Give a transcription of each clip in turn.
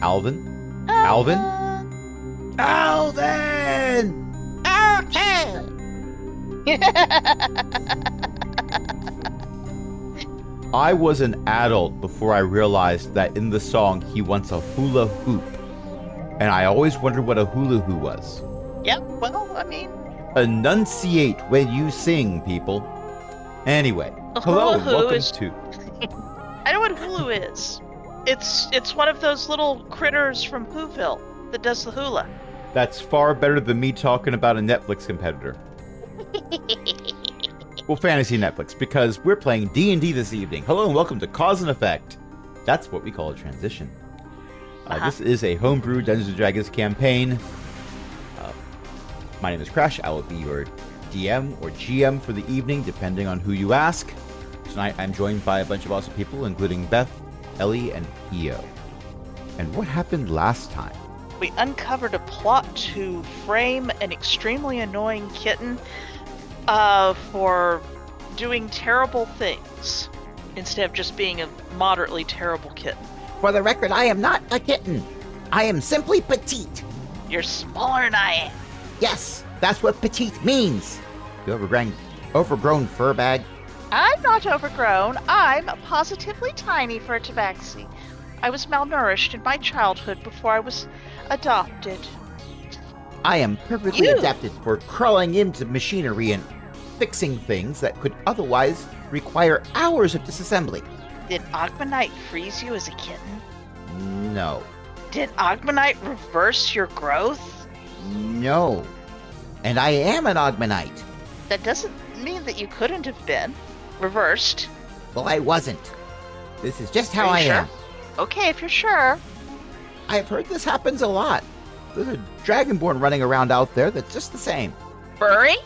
Alvin? Alvin? Alvin! Alvin! Okay! I was an adult before I realized that in the song he wants a hula hoop. And I always wondered what a hula hoop was. Yep, well, I mean... Enunciate when you sing, people. Anyway, hello and welcome to... I know what hulu is. It's one of those little critters from Whoville that does the hula. That's far better than me talking about a Netflix competitor. Well, fantasy Netflix, because we're playing D&D this evening. Hello and welcome to Cause and Effect. That's what we call a transition. This is a homebrew Dungeons & Dragons campaign. My name is Crash. I will be your DM or GM for the evening, depending on who you ask. Tonight, I'm joined by a bunch of awesome people, including Beth, Ellie, and Io. And what happened last time? We uncovered a plot to frame an extremely annoying kitten for doing terrible things instead of just being a moderately terrible kitten. For the record, I am not a kitten. I am simply petite. You're smaller than I am. Yes, that's what petite means. You overgrown fur bag. I'm not overgrown. I'm positively tiny for a tabaxi. I was malnourished in my childhood before I was adopted. I am perfectly adapted for crawling into machinery and fixing things that could otherwise require hours of disassembly. Did Ogmanite freeze you as a kitten? No. Did Ogmanite reverse your growth? No. And I am an Ogmanite. That doesn't mean that you couldn't have been reversed. Well, I wasn't. This is just how Are I you sure? am. Okay, if you're sure. I've heard this happens a lot. There's a Dragonborn running around out there that's just the same. Furry?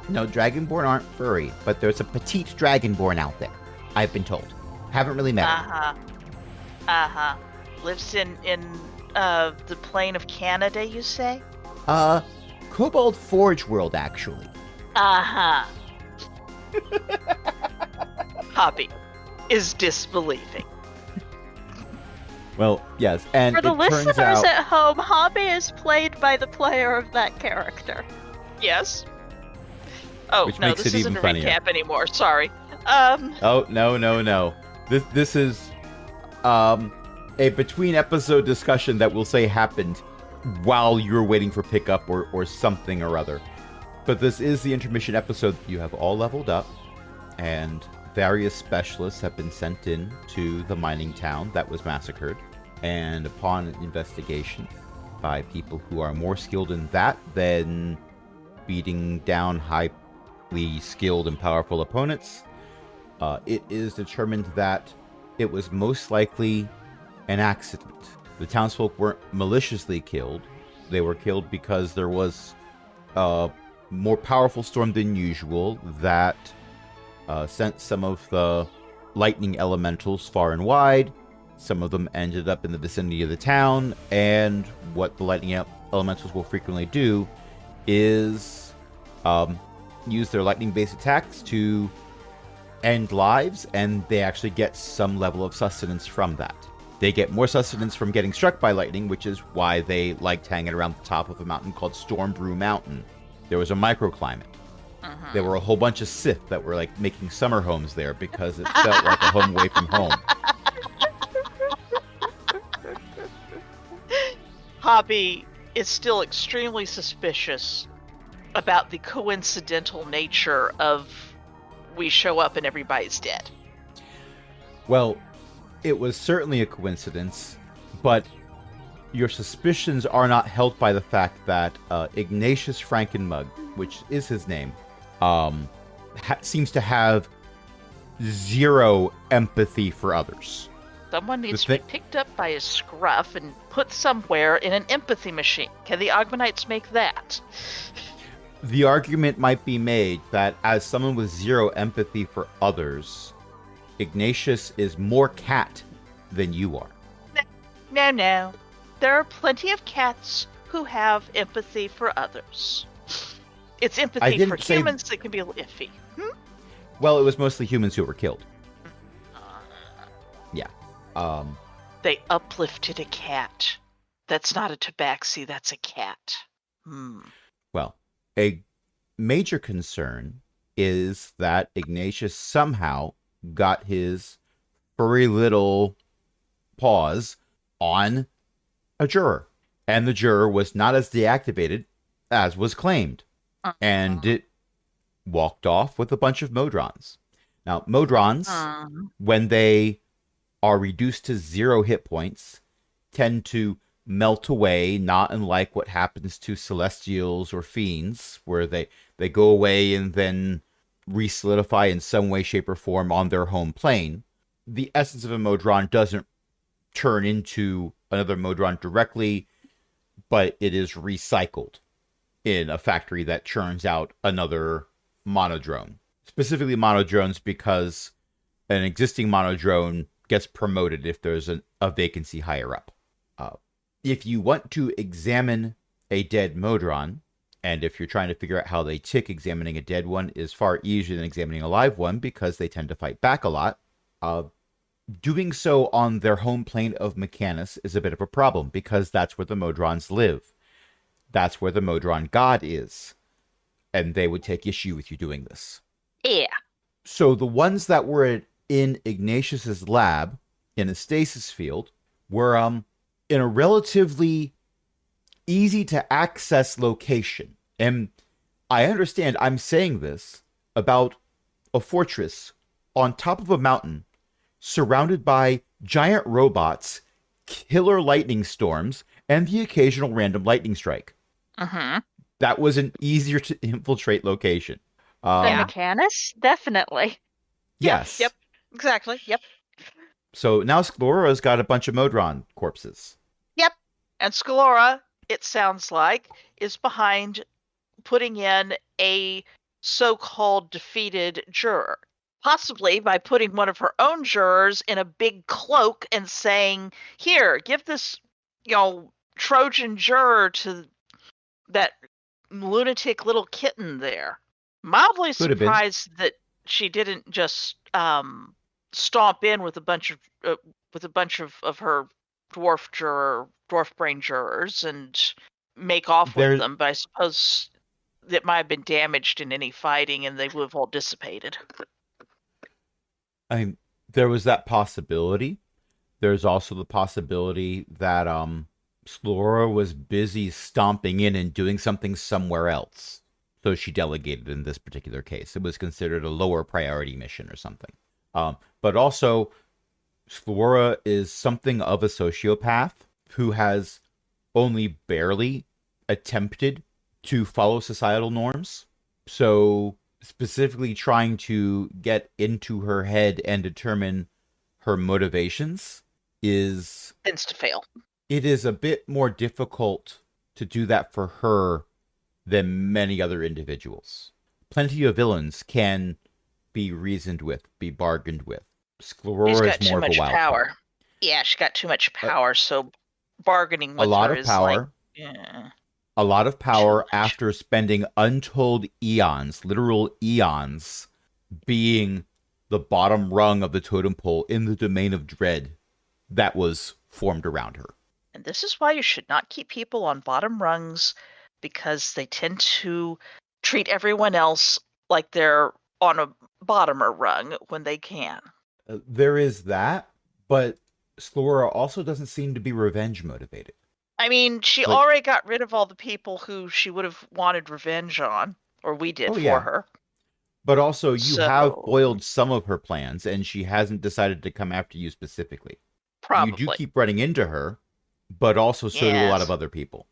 No, Dragonborn aren't furry, but there's a petite Dragonborn out there, I've been told. Haven't really met him. Lives in the plain of Canada, you say? Kobold Forge World, actually. Hobby is disbelieving. Well, yes, and For the it turns listeners out... at home, Hobby is played by the player of that character. Yes. Oh, Which no, makes this it isn't even a funnier. recap anymore. Sorry. Oh, no. This is a between-episode discussion that we'll say happened while you're waiting for pickup or something or other. But this is the intermission episode. You have all leveled up, and various specialists have been sent in to the mining town that was massacred. And upon investigation by people who are more skilled in that than beating down highly skilled and powerful opponents, it is determined that it was most likely an accident. The townsfolk weren't maliciously killed. They were killed because there was a more powerful storm than usual that sent some of the lightning elementals far and wide. Some of them ended up in the vicinity of the town, and what the lightning elementals will frequently do is use their lightning-based attacks to end lives, and they actually get some level of sustenance from that. They get more sustenance from getting struck by lightning, which is why they liked hanging around the top of a mountain called Stormbrew Mountain. There was a microclimate. There were a whole bunch of Sith that were like making summer homes there because it felt like a home away from home. Hobby is still extremely suspicious about the coincidental nature of we show up and everybody's dead. Well, it was certainly a coincidence, but your suspicions are not helped by the fact that Ignatius Frankenmug, which is his name, seems to have zero empathy for others. Someone needs to be picked up by his scruff and put somewhere in an empathy machine. Can the Ogmanites make that? The argument might be made that as someone with zero empathy for others, Ignatius is more cat than you are. No. There are plenty of cats who have empathy for others. It's empathy for humans that can be iffy. Well, it was mostly humans who were killed. Yeah. They uplifted a cat. That's not a tabaxi, that's a cat. Well, a major concern is that Ignatius somehow got his furry little paws on a juror. And the juror was not as deactivated as was claimed. And it walked off with a bunch of Modrons. Now, Modrons, when they are reduced to 0 hit points, tend to melt away, not unlike what happens to Celestials or Fiends, where they go away and then re-solidify in some way, shape, or form on their home plane. The essence of a Modron doesn't turn into another Modron directly, but it is recycled in a factory that churns out another monodrone. Specifically monodrones because an existing monodrone gets promoted if there's a vacancy higher up. If you want to examine a dead Modron, and if you're trying to figure out how they tick, examining a dead one is far easier than examining a live one because they tend to fight back a lot. Doing so on their home plane of Mechanus is a bit of a problem because that's where the Modrons live. That's where the Modron god is. And they would take issue with you doing this. Yeah. So the ones that were in Ignatius's lab in a stasis field were in a relatively easy to access location. And I understand I'm saying this about a fortress on top of a mountain surrounded by giant robots, killer lightning storms, and the occasional random lightning strike. That was an easier to infiltrate location. Than Mechanus? Definitely. Yes. Yep. Exactly. Yep. So now Sclerora's got a bunch of Modron corpses. Yep. And Scalora, it sounds like, is behind putting in a so-called defeated juror. Possibly by putting one of her own jurors in a big cloak and saying, here, give this, Trojan juror to that lunatic little kitten there. Mildly surprised that she didn't just stomp in with a bunch of her dwarf brain jurors and make off with them, but I suppose that might have been damaged in any fighting and they would have all dissipated. I mean, there was that possibility. There's also the possibility that Sclera was busy stomping in and doing something somewhere else. So she delegated in this particular case. It was considered a lower priority mission or something. But also, Sclera is something of a sociopath who has only barely attempted to follow societal norms. So specifically trying to get into her head and determine her motivations tends to fail. It is a bit more difficult to do that for her than many other individuals. Plenty of villains can be reasoned with, be bargained with. Sclera is more of a wild power. Yeah, she got too much power, so bargaining with a lot her of is power. like, yeah. A lot of power after spending untold eons, literal eons, being the bottom rung of the totem pole in the domain of dread that was formed around her. And this is why you should not keep people on bottom rungs, because they tend to treat everyone else like they're on a bottomer rung when they can. There is that, but Sclera also doesn't seem to be revenge motivated. I mean, she already got rid of all the people who she would have wanted revenge on, or we did for her. But also, you have foiled some of her plans, and she hasn't decided to come after you specifically. Probably. You do keep running into her, but also so do a lot of other people.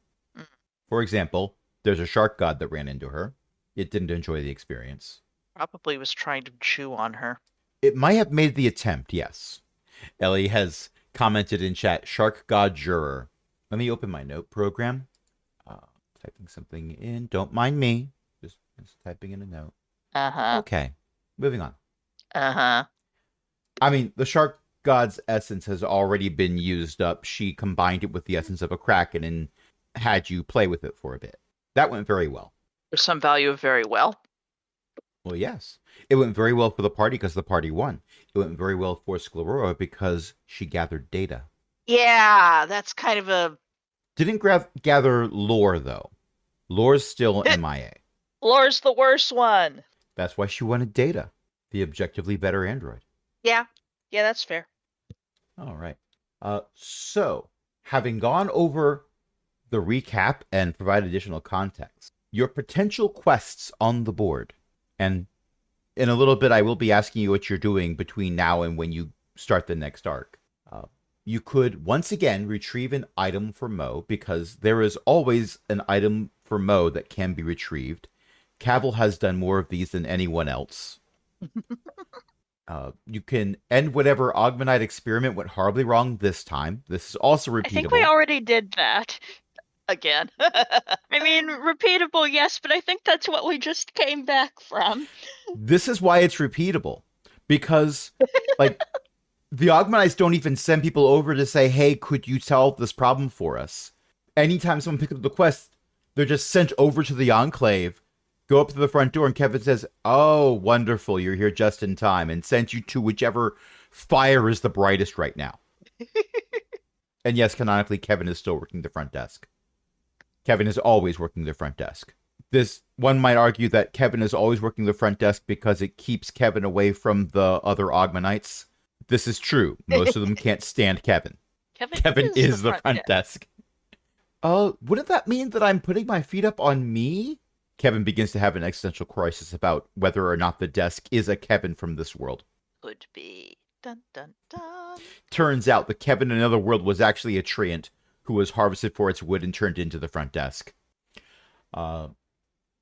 For example, there's a shark god that ran into her. It didn't enjoy the experience. Probably was trying to chew on her. It might have made the attempt, yes. Ellie has commented in chat, shark god juror. Let me open my note program. Typing something in. Don't mind me. Just typing in a note. Okay. Moving on. I mean, the shark god's essence has already been used up. She combined it with the essence of a kraken and had you play with it for a bit. That went very well. There's some value of very well. Well, yes. It went very well for the party because the party won. It went very well for Sclera because she gathered data. Yeah, that's kind of a... Didn't gather lore, though. Lore's still MIA. Lore's the worst one. That's why she wanted Data, the objectively better android. Yeah, that's fair. All right. So, having gone over the recap and provide additional context, your potential quests on the board, and in a little bit I will be asking you what you're doing between now and when you start the next arc. You could once again retrieve an item for Mo, because there is always an item for Mo that can be retrieved. Cavil has done more of these than anyone else. You can end whatever Augmenite experiment went horribly wrong this time. This is also repeatable. I think we already did that. Again. I mean, repeatable, yes, but I think that's what we just came back from. This is why it's repeatable. Because, like, the Augmenites don't even send people over to say, hey, could you solve this problem for us? Anytime someone picks up the quest, they're just sent over to the Enclave, go up to the front door, and Kevin says, oh, wonderful, you're here just in time, and sends you to whichever fire is the brightest right now. And yes, canonically, Kevin is still working the front desk. Kevin is always working the front desk. One might argue that Kevin is always working the front desk because it keeps Kevin away from the other Augmenites. This is true. Most of them can't stand Kevin. Kevin is the front desk. Wouldn't that mean that I'm putting my feet up on me? Kevin begins to have an existential crisis about whether or not the desk is a Kevin from this world. Could be. Dun, dun, dun. Turns out the Kevin in another world was actually a treant who was harvested for its wood and turned into the front desk.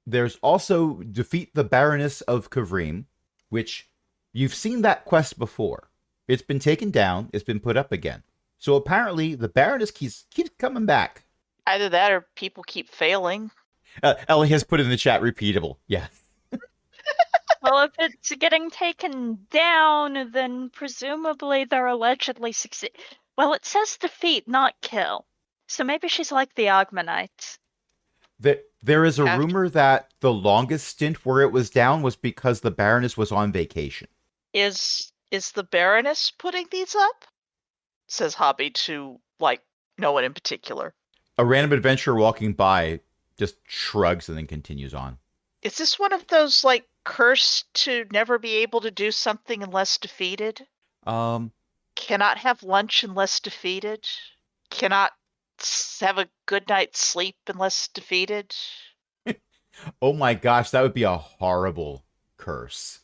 There's also Defeat the Baroness of Kavrim, which you've seen that quest before. It's been taken down. It's been put up again. So apparently the Baroness keeps coming back. Either that or people keep failing. Ellie has put in the chat repeatable. Yes. Well, if it's getting taken down, then presumably they're allegedly succeed. Well, it says defeat, not kill. So maybe she's like the Augmenites. There is a rumor that the longest stint where it was down was because the Baroness was on vacation. Is the Baroness putting these up? Says Hobby to, like, no one in particular. A random adventurer walking by just shrugs and then continues on. Is this one of those, like, cursed to never be able to do something unless defeated? Cannot have lunch unless defeated? Cannot have a good night's sleep unless defeated? Oh my gosh, that would be a horrible curse.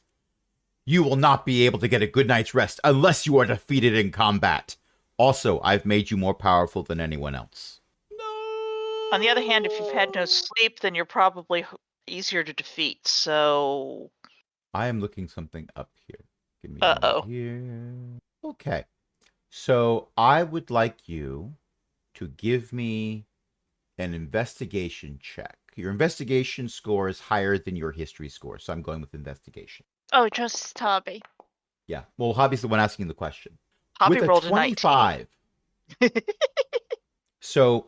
You will not be able to get a good night's rest unless you are defeated in combat. Also, I've made you more powerful than anyone else. No. On the other hand, if you've had no sleep, then you're probably easier to defeat, so... I am looking something up here. Give me Uh-oh. Here. Okay. So, I would like you to give me an investigation check. Your investigation score is higher than your history score, so I'm going with investigation. Oh, just Hobby. Yeah. Well, Hobby's the one asking the question. Hobby with rolled a a 19. 25. So,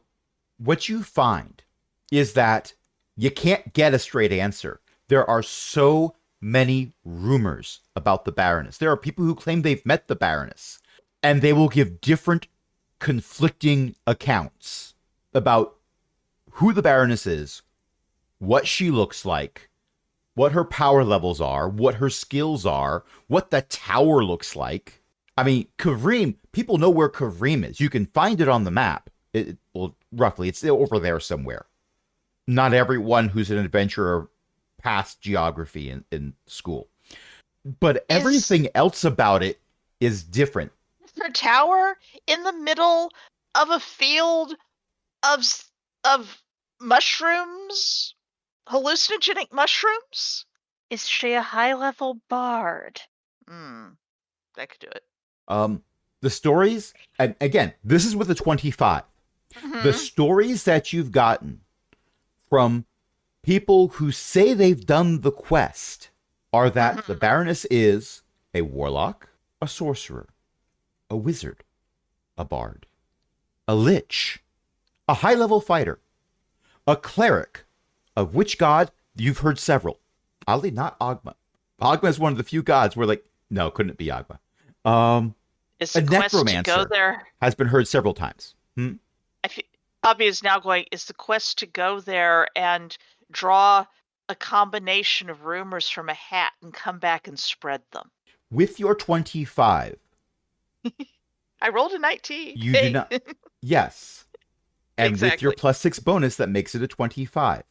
what you find is that you can't get a straight answer. There are so many rumors about the Baroness. There are people who claim they've met the Baroness, and they will give different conflicting accounts about who the Baroness is, what she looks like, what her power levels are, what her skills are, what the tower looks like. I mean, Kavrim, people know where Kavrim is. You can find it on the map. Well, roughly, it's over there somewhere. Not everyone who's an adventurer passed geography in school. But everything else about it is different. Her tower in the middle of a field of mushrooms? Hallucinogenic mushrooms? Is she a high-level bard? That could do it. The stories, and again, this is with a 25. Mm-hmm. The stories that you've gotten from people who say they've done the quest are that the Baroness is a warlock, a sorcerer, a wizard, a bard, a lich, a high-level fighter, a cleric, of which god you've heard several. Oddly, not Ogma. Ogma is one of the few gods where, like, no, couldn't it be Ogma? Is A the quest to go necromancer. there? Has been heard several times. Abby is now going. Is the quest to go there and draw a combination of rumors from a hat and come back and spread them? With your 25, I rolled a 19. you do not. Yes. And with your Exactly. +6 bonus, that makes it a 25.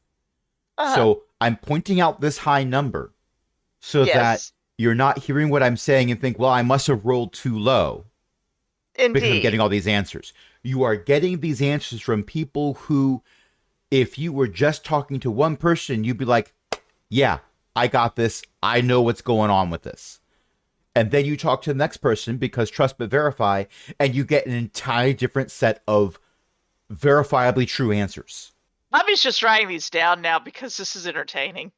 Uh-huh. So I'm pointing out this high number so that Yes, you're not hearing what I'm saying and think, well, I must have rolled too low because I'm indeed. getting all these answers. You are getting these answers from people who, if you were just talking to one person, you'd be like, yeah, I got this. I know what's going on with this. And then you talk to the next person because trust but verify, and you get an entirely different set of verifiably true answers. Abby's just writing these down now because this is entertaining.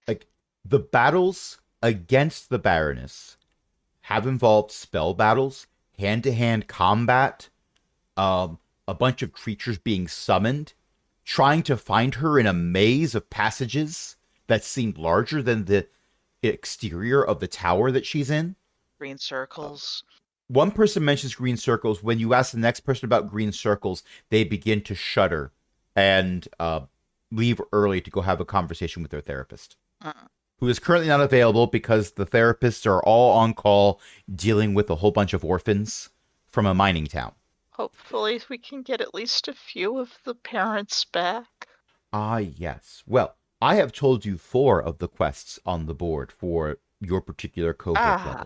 Like, the battles against the Baroness have involved spell battles, hand-to-hand combat, a bunch of creatures being summoned, trying to find her in a maze of passages that seemed larger than the exterior of the tower that she's in. Green circles. One person mentions green circles. When you ask the next person about green circles, they begin to shudder and leave early to go have a conversation with their therapist, who is currently not available because the therapists are all on call dealing with a whole bunch of orphans from a mining town. Hopefully we can get at least a few of the parents back. Ah, yes. Well, I have told you 4 of the quests on the board for your particular cohort level.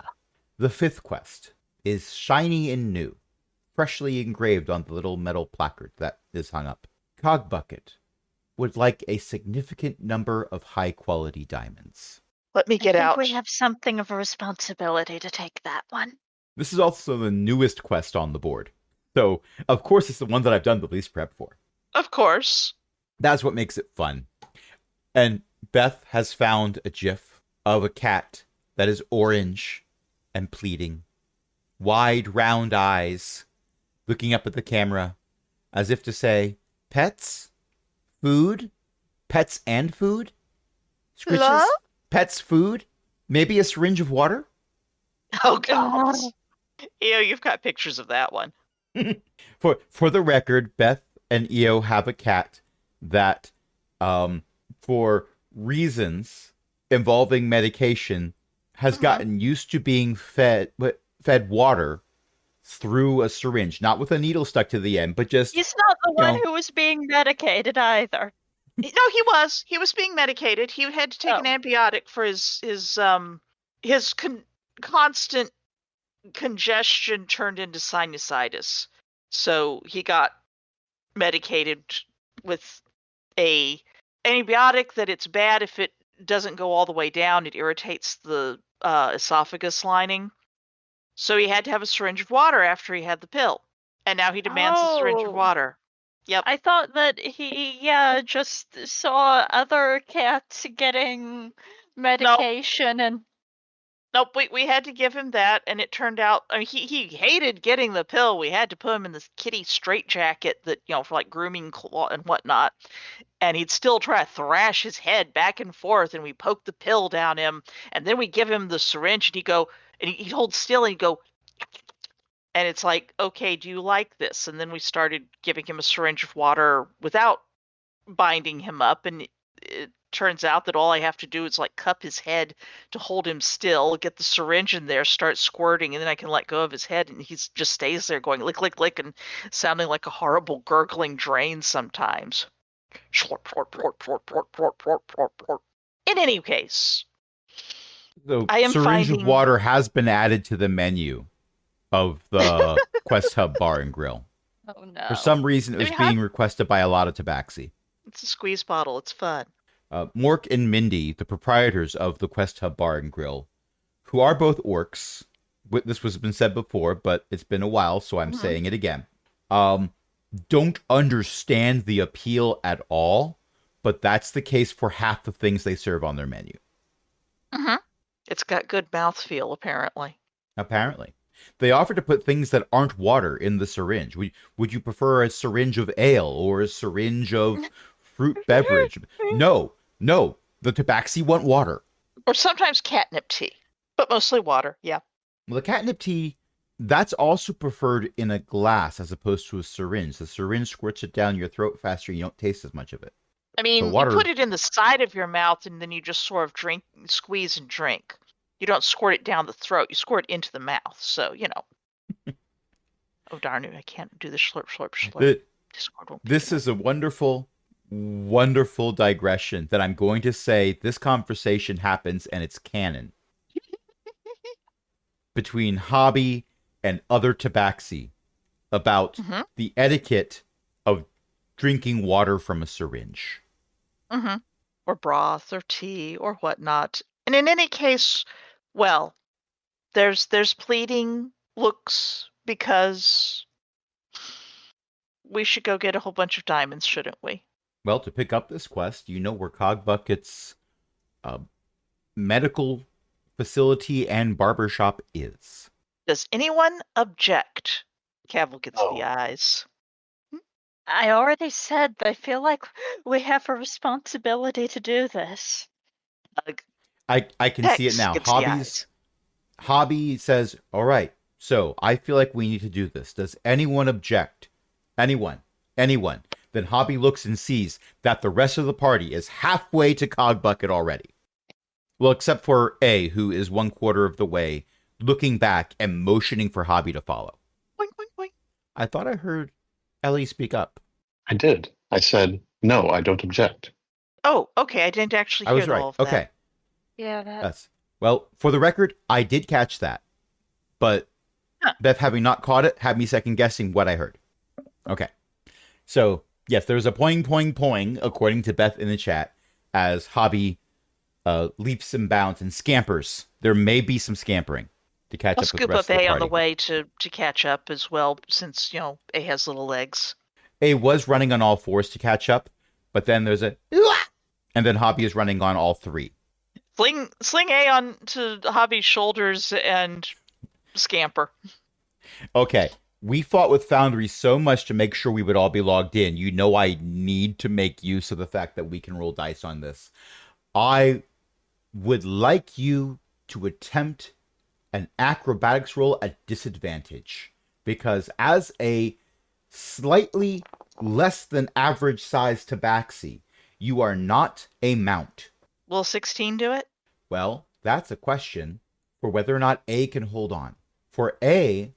The 5th quest is shiny and new, freshly engraved on the little metal placard that is hung up. Cogbucket would like a significant number of high-quality diamonds. Let me get I think out. we have something of a responsibility to take that one. This is also the newest quest on the board. So, of course, it's the one that I've done the least prep for. Of course. That's what makes it fun. And Beth has found a gif of a cat that is orange and pleading. Wide, round eyes, looking up at the camera, as if to say, pets? Food? Pets and food? Scritches? Hello? Pets, food? Maybe a syringe of water? Oh, God. Ew, you've got pictures of that one. For the record, Beth and Io have a cat that, for reasons involving medication, has gotten used to being fed water through a syringe, not with a needle stuck to the end, but just He's not the one know- who was being medicated either. No, he was. He was being medicated. He had to take an antibiotic for his constant congestion turned into sinusitis. So he got medicated with a antibiotic that it's bad if it doesn't go all the way down. It irritates the esophagus lining. So he had to have a syringe of water after he had the pill. And now he demands a syringe of Oh. water. Yep. I thought that he, just saw other cats getting medication and Nope, we had to give him that, and it turned out, I mean, he hated getting the pill. We had to put him in this kitty straitjacket that, for like grooming and whatnot. And he'd still try to thrash his head back and forth, and we poke the pill down him, and then we give him the syringe, and he'd hold still, and he'd go, and it's like, okay, do you like this? And then we started giving him a syringe of water without binding him up, and it turns out that all I have to do is like cup his head to hold him still, get the syringe in there, start squirting, and then I can let go of his head, and he just stays there going lick, lick, lick, and sounding like a horrible gurgling drain sometimes. In any case, the I am syringe of finding- water has been added to the menu of the Quest Hub Bar and Grill. oh no. For some reason, it was I mean, how- being requested by a lot of tabaxi. it's a squeeze bottle. It's fun. Mork and Mindy, the proprietors of the Quest Hub Bar and Grill, who are both orcs. This was been said before, but it's been a while, so I'm saying it again. Don't understand the appeal at all, but that's the case for half the things they serve on their menu. It's got good mouthfeel, apparently. Apparently. They offer to put things that aren't water in the syringe. Would you prefer a syringe of ale or a syringe of fruit beverage? No. The tabaxi want water. Or sometimes catnip tea, but mostly water. Yeah. Well, the catnip tea That's also preferred in a glass as opposed to a syringe. The syringe squirts it down your throat faster. You don't taste as much of it. I mean, water- you put it in the side of your mouth and then you just sort of squeeze and drink. You don't squirt it down the throat. You squirt it into the mouth. So, Oh, darn it. I can't do the slurp, slurp, slurp. This is a wonderful, wonderful digression that I'm going to say this conversation happens and it's canon between Hobby and other tabaxi about the etiquette of drinking water from a syringe. Mm-hmm. Or broth or tea or whatnot. And in any case, well, there's pleading looks because we should go get a whole bunch of diamonds, shouldn't we? Well, to pick up this quest, you know where Cogbucket's medical facility and barbershop is. Does anyone object? Cavill gets the eyes. I already said I feel like we have a responsibility to do this. I can see it now. Hobby says, all right, so I feel like we need to do this. Does anyone object? Anyone? Then Hobby looks and sees that the rest of the party is halfway to Cogbucket already. Well, except for A, who is 1/4 of the way, looking back and motioning for Hobby to follow. Boing, boing, boing. I thought I heard Ellie speak up. I did. I said, no, I don't object. Oh, okay. I didn't actually hear all of that. Okay. Yeah, That's well, for the record, I did catch that. But Beth, having not caught it, had me second guessing what I heard. Okay. So, yes, there's a poing, poing, poing, according to Beth in the chat, as Hobby leaps and bounds and scampers. There may be some scampering to catch up with the rest of the party. I'll scoop up A on the way to catch up as well, since, A has little legs. A was running on all fours to catch up, but then there's a... And then Hobby is running on all three. Sling A on to Hobby's shoulders and scamper. Okay. We fought with Foundry so much to make sure we would all be logged in. You know I need to make use of the fact that we can roll dice on this. I would like you to attempt an acrobatics roll at disadvantage. Because as a slightly less than average size tabaxi, you are not a mount. Will 16 do it? Well, that's a question for whether or not A can hold on. For A,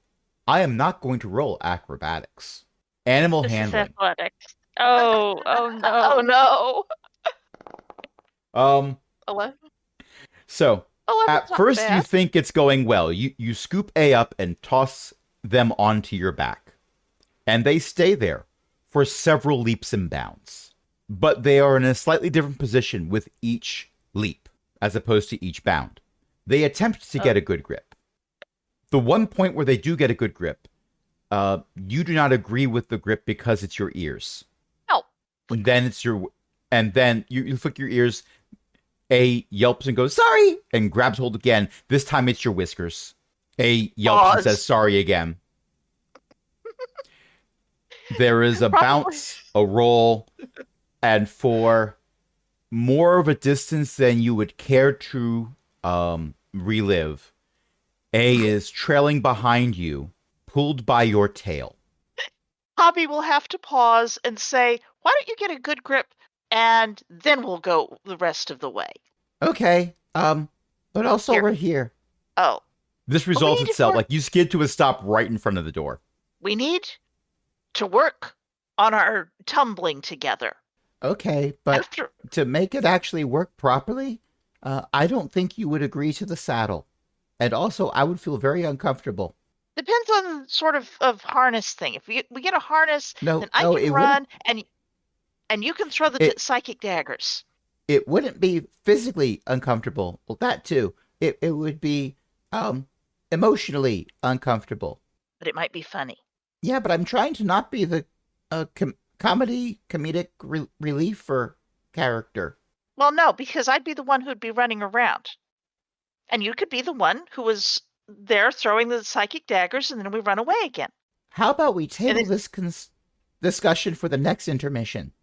I am not going to roll acrobatics. Animal this handling. Is athletics. Oh Oh no. no. 11. So, 11's at not first bad. you think it's going well. You scoop A up and toss them onto your back. And they stay there for several leaps and bounds. But they are in a slightly different position with each leap, as opposed to each bound. They attempt to get a good grip. The one point where they do get a good grip, you do not agree with the grip because it's your ears. Oh. And then you flick your ears. A yelps and goes, sorry, and grabs hold again. This time it's your whiskers. A yelps and says sorry again. There is a bounce, a roll, and for more of a distance than you would care to relive, A is trailing behind you, pulled by your tail. Hobby will have to pause and say, why don't you get a good grip and then we'll go the rest of the way. Okay, but also Here. we're here. Oh, This resolves need to itself, work- like you skid to a stop right in front of the door. we need to work on our tumbling together. Okay, but After to make it actually work properly, I don't think you would agree to the saddle. And also, I would feel very uncomfortable. depends on sort of harness thing. If we get a harness, No, then I no, can it run and you can throw the It- psychic daggers. It wouldn't be physically uncomfortable. Well, that too. It would be emotionally uncomfortable. But it might be funny. Yeah, but I'm trying to not be the comedic relief for character. Well, no, because I'd be the one who'd be running around. And you could be the one who was there throwing the psychic daggers and then we run away again. How about we table it- this discussion for the next intermission?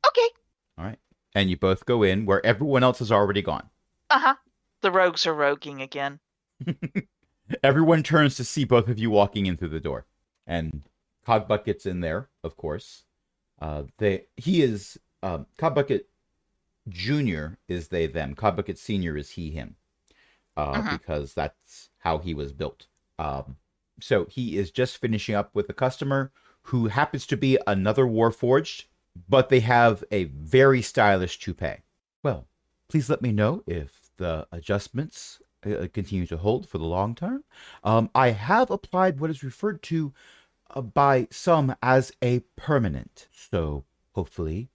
Okay. All right. And you both go in where everyone else has already gone. Uh-huh. The rogues are roguing again. Everyone turns to see both of you walking in through the door. And Cogbucket's in there, of course. Cogbucket Jr. is they, them. Cogbucket Sr. is he, him. Because that's how he was built. So he is just finishing up with a customer who happens to be another Warforged, but they have a very stylish toupee. Well, please let me know if the adjustments continue to hold for the long term. I have applied what is referred to by some as a permanent, so hopefully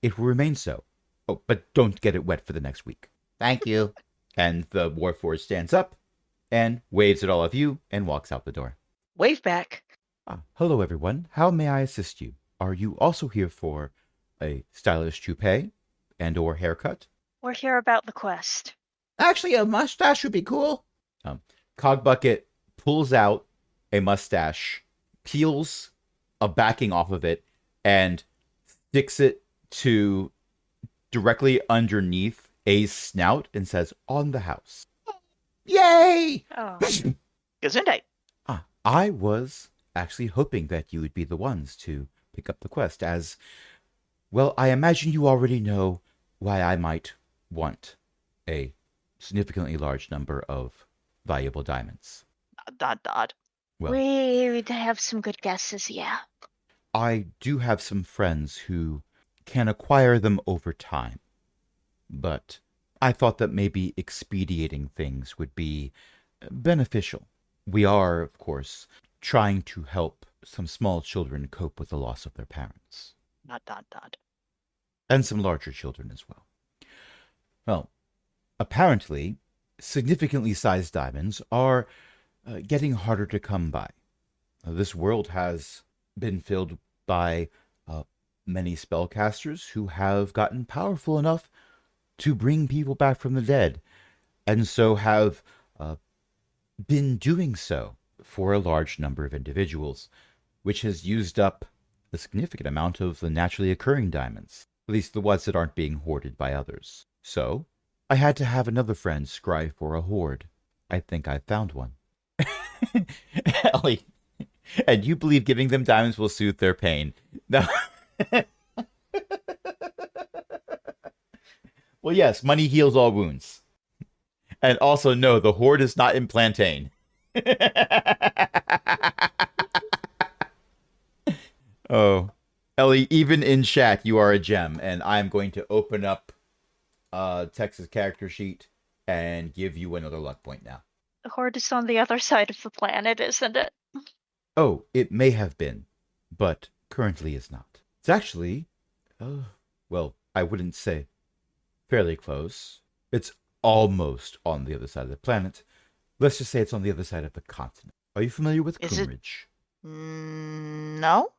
it will remain so. Oh, but don't get it wet for the next week. Thank you. And the Warforged stands up and waves at all of you and walks out the door. Wave back. Hello, everyone. How may I assist you? Are you also here for a stylish toupee and or haircut? We're here about the quest. Actually, a mustache would be cool. Cogbucket pulls out a mustache, peels a backing off of it, and sticks it to directly underneath A's snout and says, "On the house." Yay! Oh. Gesundheit. I was actually hoping that you would be the ones to pick up the quest, as, well, I imagine you already know why I might want a significantly large number of valuable diamonds. Dot dot. Well, We have some good guesses, yeah. I do have some friends who can acquire them over time, but I thought that maybe expediting things would be beneficial. We are, of course, trying to help some small children cope with the loss of their parents. Dot dot dot. And some larger children as well. Well, apparently, significantly sized diamonds are getting harder to come by. This world has been filled by many spellcasters who have gotten powerful enough to bring people back from the dead, and so have been doing so for a large number of individuals, which has used up a significant amount of the naturally occurring diamonds, at least the ones that aren't being hoarded by others. So, I had to have another friend scry for a hoard. I think I found one. Ellie, and you believe giving them diamonds will soothe their pain. No. Well, yes, money heals all wounds. And also, no, the hoard is not in plantain. Oh. Ellie, even in chat, you are a gem, and I'm going to open up Tex's character sheet and give you another luck point now. The horde is on the other side of the planet, isn't it? Oh, it may have been, but currently is not. It's actually, well, I wouldn't say fairly close. It's almost on the other side of the planet. Let's just say it's on the other side of the continent. Are you familiar with Is it- Coomridge? No.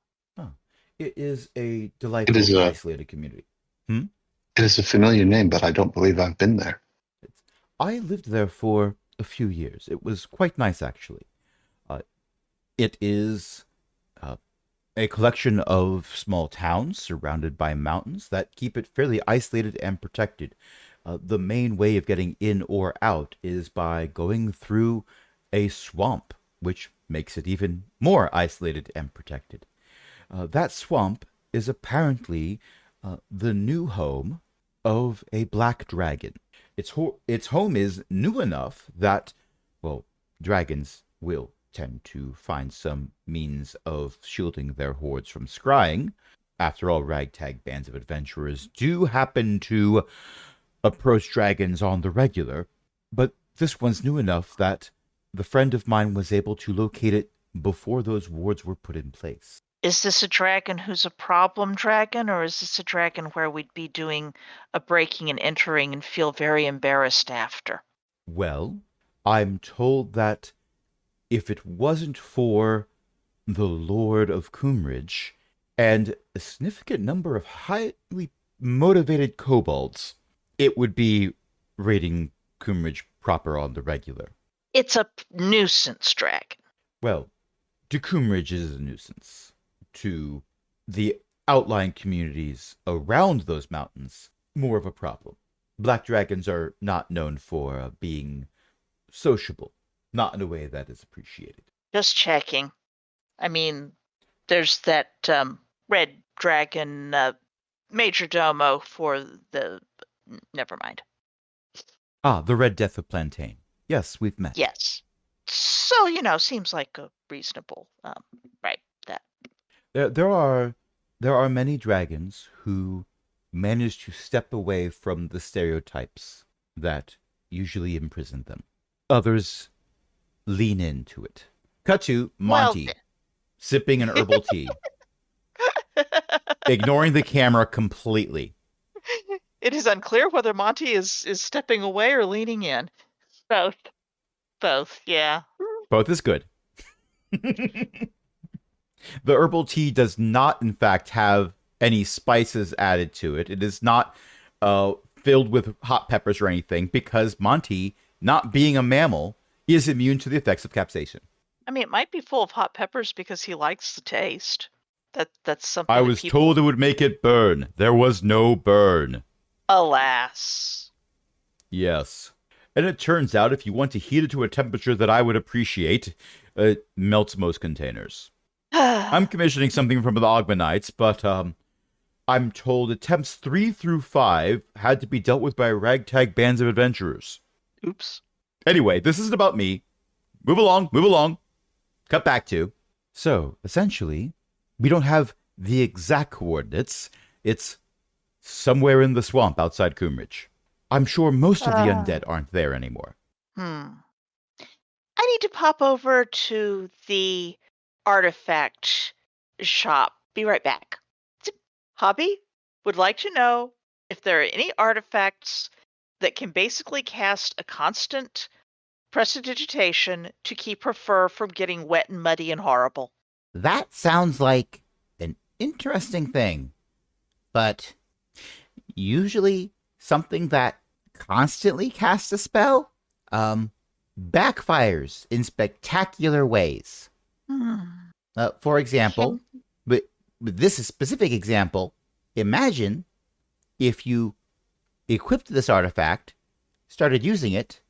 It is a delightful, isolated community. It is a familiar name, but I don't believe I've been there. I lived there for a few years. It was quite nice, actually. It is a collection of small towns surrounded by mountains that keep it fairly isolated and protected. The main way of getting in or out is by going through a swamp, which makes it even more isolated and protected. That swamp is apparently the new home of a black dragon. Its home is new enough that, well, dragons will tend to find some means of shielding their hordes from scrying. After all, ragtag bands of adventurers do happen to approach dragons on the regular, but this one's new enough that the friend of mine was able to locate it before those wards were put in place. Is this a dragon who's a problem dragon, or is this a dragon where we'd be doing a breaking and entering and feel very embarrassed after? Well, I'm told that if it wasn't for the Lord of Coomridge and a significant number of highly motivated kobolds, it would be raiding Coomridge proper on the regular. It's a nuisance dragon. Well, to Coomridge is a nuisance. To the outlying communities around those mountains, more of a problem. Black dragons are not known for being sociable. Not in a way that is appreciated. Just checking. I mean, there's that red dragon major domo for the. Never mind. Ah, the Red Death of Plantain. Yes, we've met. Yes. So, seems like a reasonable, right, that. There are many dragons who manage to step away from the stereotypes that usually imprison them. Others lean into it. Cut to Monty, sipping an herbal tea, ignoring the camera completely. It is unclear whether Monty is stepping away or leaning in. Both. Both, yeah. Both is good. The herbal tea does not, in fact, have any spices added to it. It is not filled with hot peppers or anything, because Monty, not being a mammal, is immune to the effects of capsaicin. I mean, it might be full of hot peppers because he likes the taste. That's something I was told it would make it burn. There was no burn. Alas. Yes. And it turns out if you want to heat it to a temperature that I would appreciate, it melts most containers. I'm commissioning something from the Ogmanites, but I'm told attempts 3 through 5 had to be dealt with by ragtag bands of adventurers. Oops. Anyway, this isn't about me. Move along. Cut back to. So, essentially, we don't have the exact coordinates. It's somewhere in the swamp outside Coomridge. I'm sure most of the undead aren't there anymore. I need to pop over to the artifact shop. Be right back. Hobby would like to know if there are any artifacts that can basically cast a constant prestidigitation to keep her fur from getting wet and muddy and horrible. That sounds like an interesting thing, but usually something that constantly casts a spell backfires in spectacular ways. For example, with this specific example, imagine if you equipped this artifact, started using it,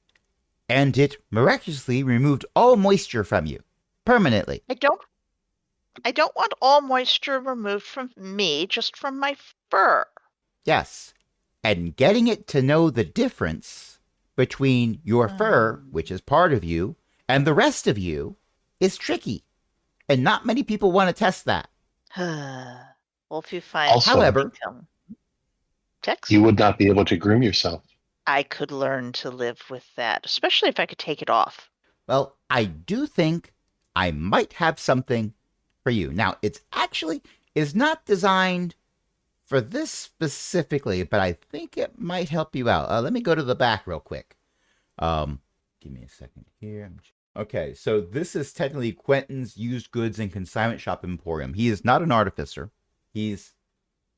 and it miraculously removed all moisture from you permanently. I don't want all moisture removed from me, just from my fur. Yes. And getting it to know the difference between your fur, which is part of you, and the rest of you is tricky. And not many people want to test that. Well, if you find... Also, however, text? You would not be able to groom yourself. I could learn to live with that, especially if I could take it off. Well, I do think I might have something for you. Now, it's not designed for this specifically, but I think it might help you out. Let me go to the back real quick. Give me a second here. Okay, so this is technically Quentin's used goods and consignment shop emporium. He is not an artificer. He's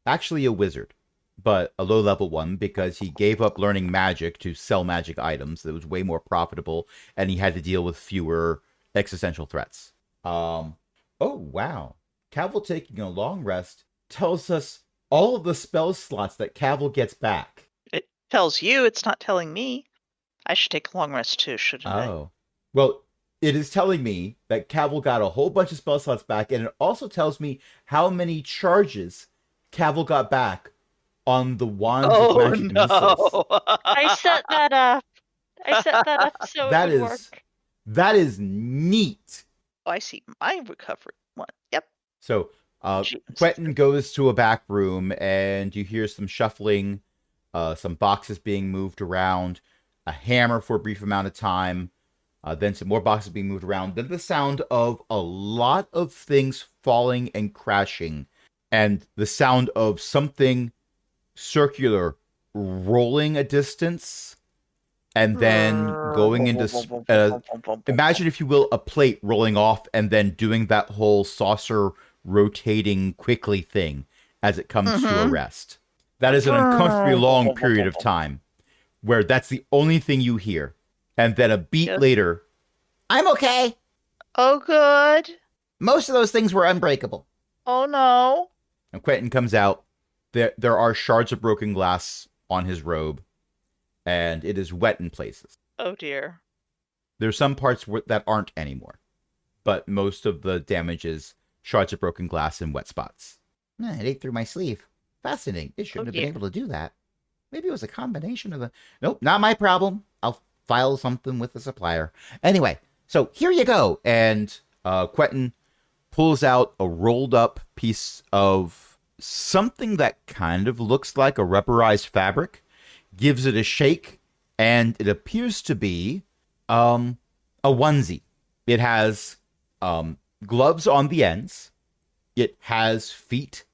actually a wizard, but a low-level one, because he gave up learning magic to sell magic items. That was way more profitable, and he had to deal with fewer existential threats. Oh, wow. Cavill taking a long rest tells us all of the spell slots that Cavill gets back. It tells you, it's not telling me. I should take a long rest too, shouldn't I? Oh. Well, it is telling me that Cavill got a whole bunch of spell slots back, and it also tells me how many charges Cavill got back on the Wands of Magic Missiles. I set that up. So it would work. That is neat. Oh, I see my recovery one. Yep. So, Quentin goes to a back room, and you hear some shuffling, some boxes being moved around, a hammer for a brief amount of time, then some more boxes being moved around, then the sound of a lot of things falling and crashing, and the sound of something circular rolling a distance, and then going into... imagine, if you will, a plate rolling off and then doing that whole saucer rotating quickly thing as it comes to a rest. That is an uncomfortably long period of time where that's the only thing you hear. And then a beat later, I'm okay. Oh, good. Most of those things were unbreakable. Oh, no. and Quentin comes out. There are shards of broken glass on his robe, and it is wet in places. Oh, dear. There's some parts that aren't anymore, but most of the damage is shards of broken glass and wet spots. It ate through my sleeve. Fascinating. It shouldn't have been dear. able to do that. Maybe it was a combination of the... Nope, not my problem. I'll file something with the supplier. Anyway, so here you go. And Quentin pulls out a rolled up piece of something that kind of looks like a rubberized fabric, gives it a shake, and it appears to be a onesie. It has gloves on the ends. It has feet,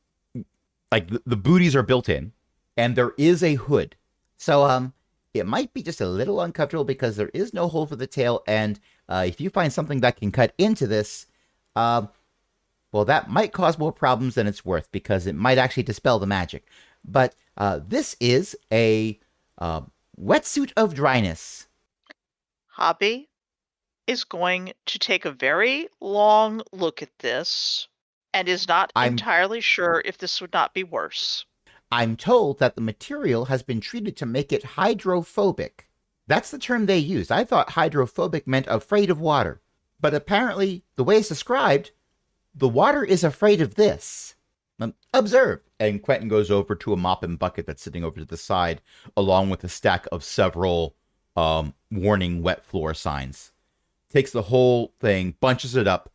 like the booties are built in, and there is a hood. So it might be just a little uncomfortable because there is no hole for the tail, and if you find something that can cut into this, well, that might cause more problems than it's worth because it might actually dispel the magic. But this is a wetsuit of dryness. Hobby is going to take a very long look at this and is not entirely sure if this would not be worse. I'm told that the material has been treated to make it hydrophobic. That's the term they used. I thought hydrophobic meant afraid of water. But apparently, the way it's described, the water is afraid of this. Observe. And Quentin goes over to a mop and bucket that's sitting over to the side, along with a stack of several warning wet floor signs. Takes the whole thing, bunches it up,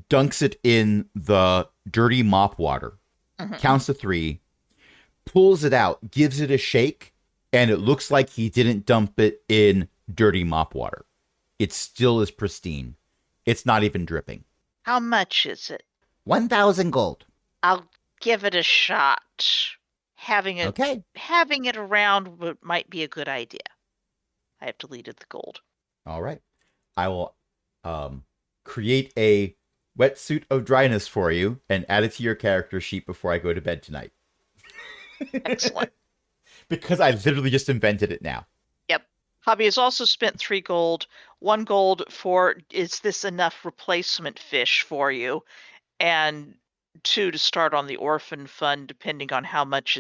dunks it in the dirty mop water, counts to 3, pulls it out, gives it a shake, and it looks like he didn't dump it in dirty mop water. It still is pristine. It's not even dripping. How much is it? 1,000 gold. I'll give it a shot. Having it around might be a good idea. I have deleted the gold. All right. I will create a wetsuit of dryness for you and add it to your character sheet before I go to bed tonight. Excellent. Because I literally just invented it now. Yep. Hobby has also spent 3 gold. 1 gold for, is this enough replacement fish for you? And 2 to start on the orphan fund, depending on how much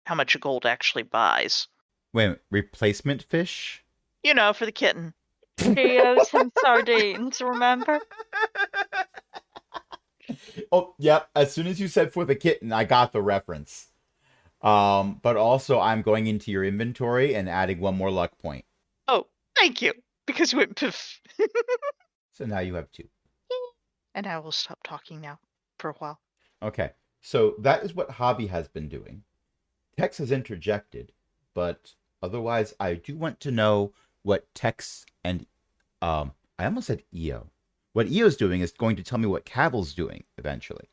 how much a gold actually buys. Wait, replacement fish? You know, for the kitten. He owes him sardines, remember? Oh, yep. As soon as you said for the kitten, I got the reference. But also, I'm going into your inventory and adding 1 more luck point. Oh, thank you. Because you went poof. So now you have 2. And I will stop talking now for a while. Okay. So that is what Hobby has been doing. Tex has interjected, but otherwise, I do want to know what Tex and I almost said EO. What EO's doing is going to tell me what Cavill's doing eventually.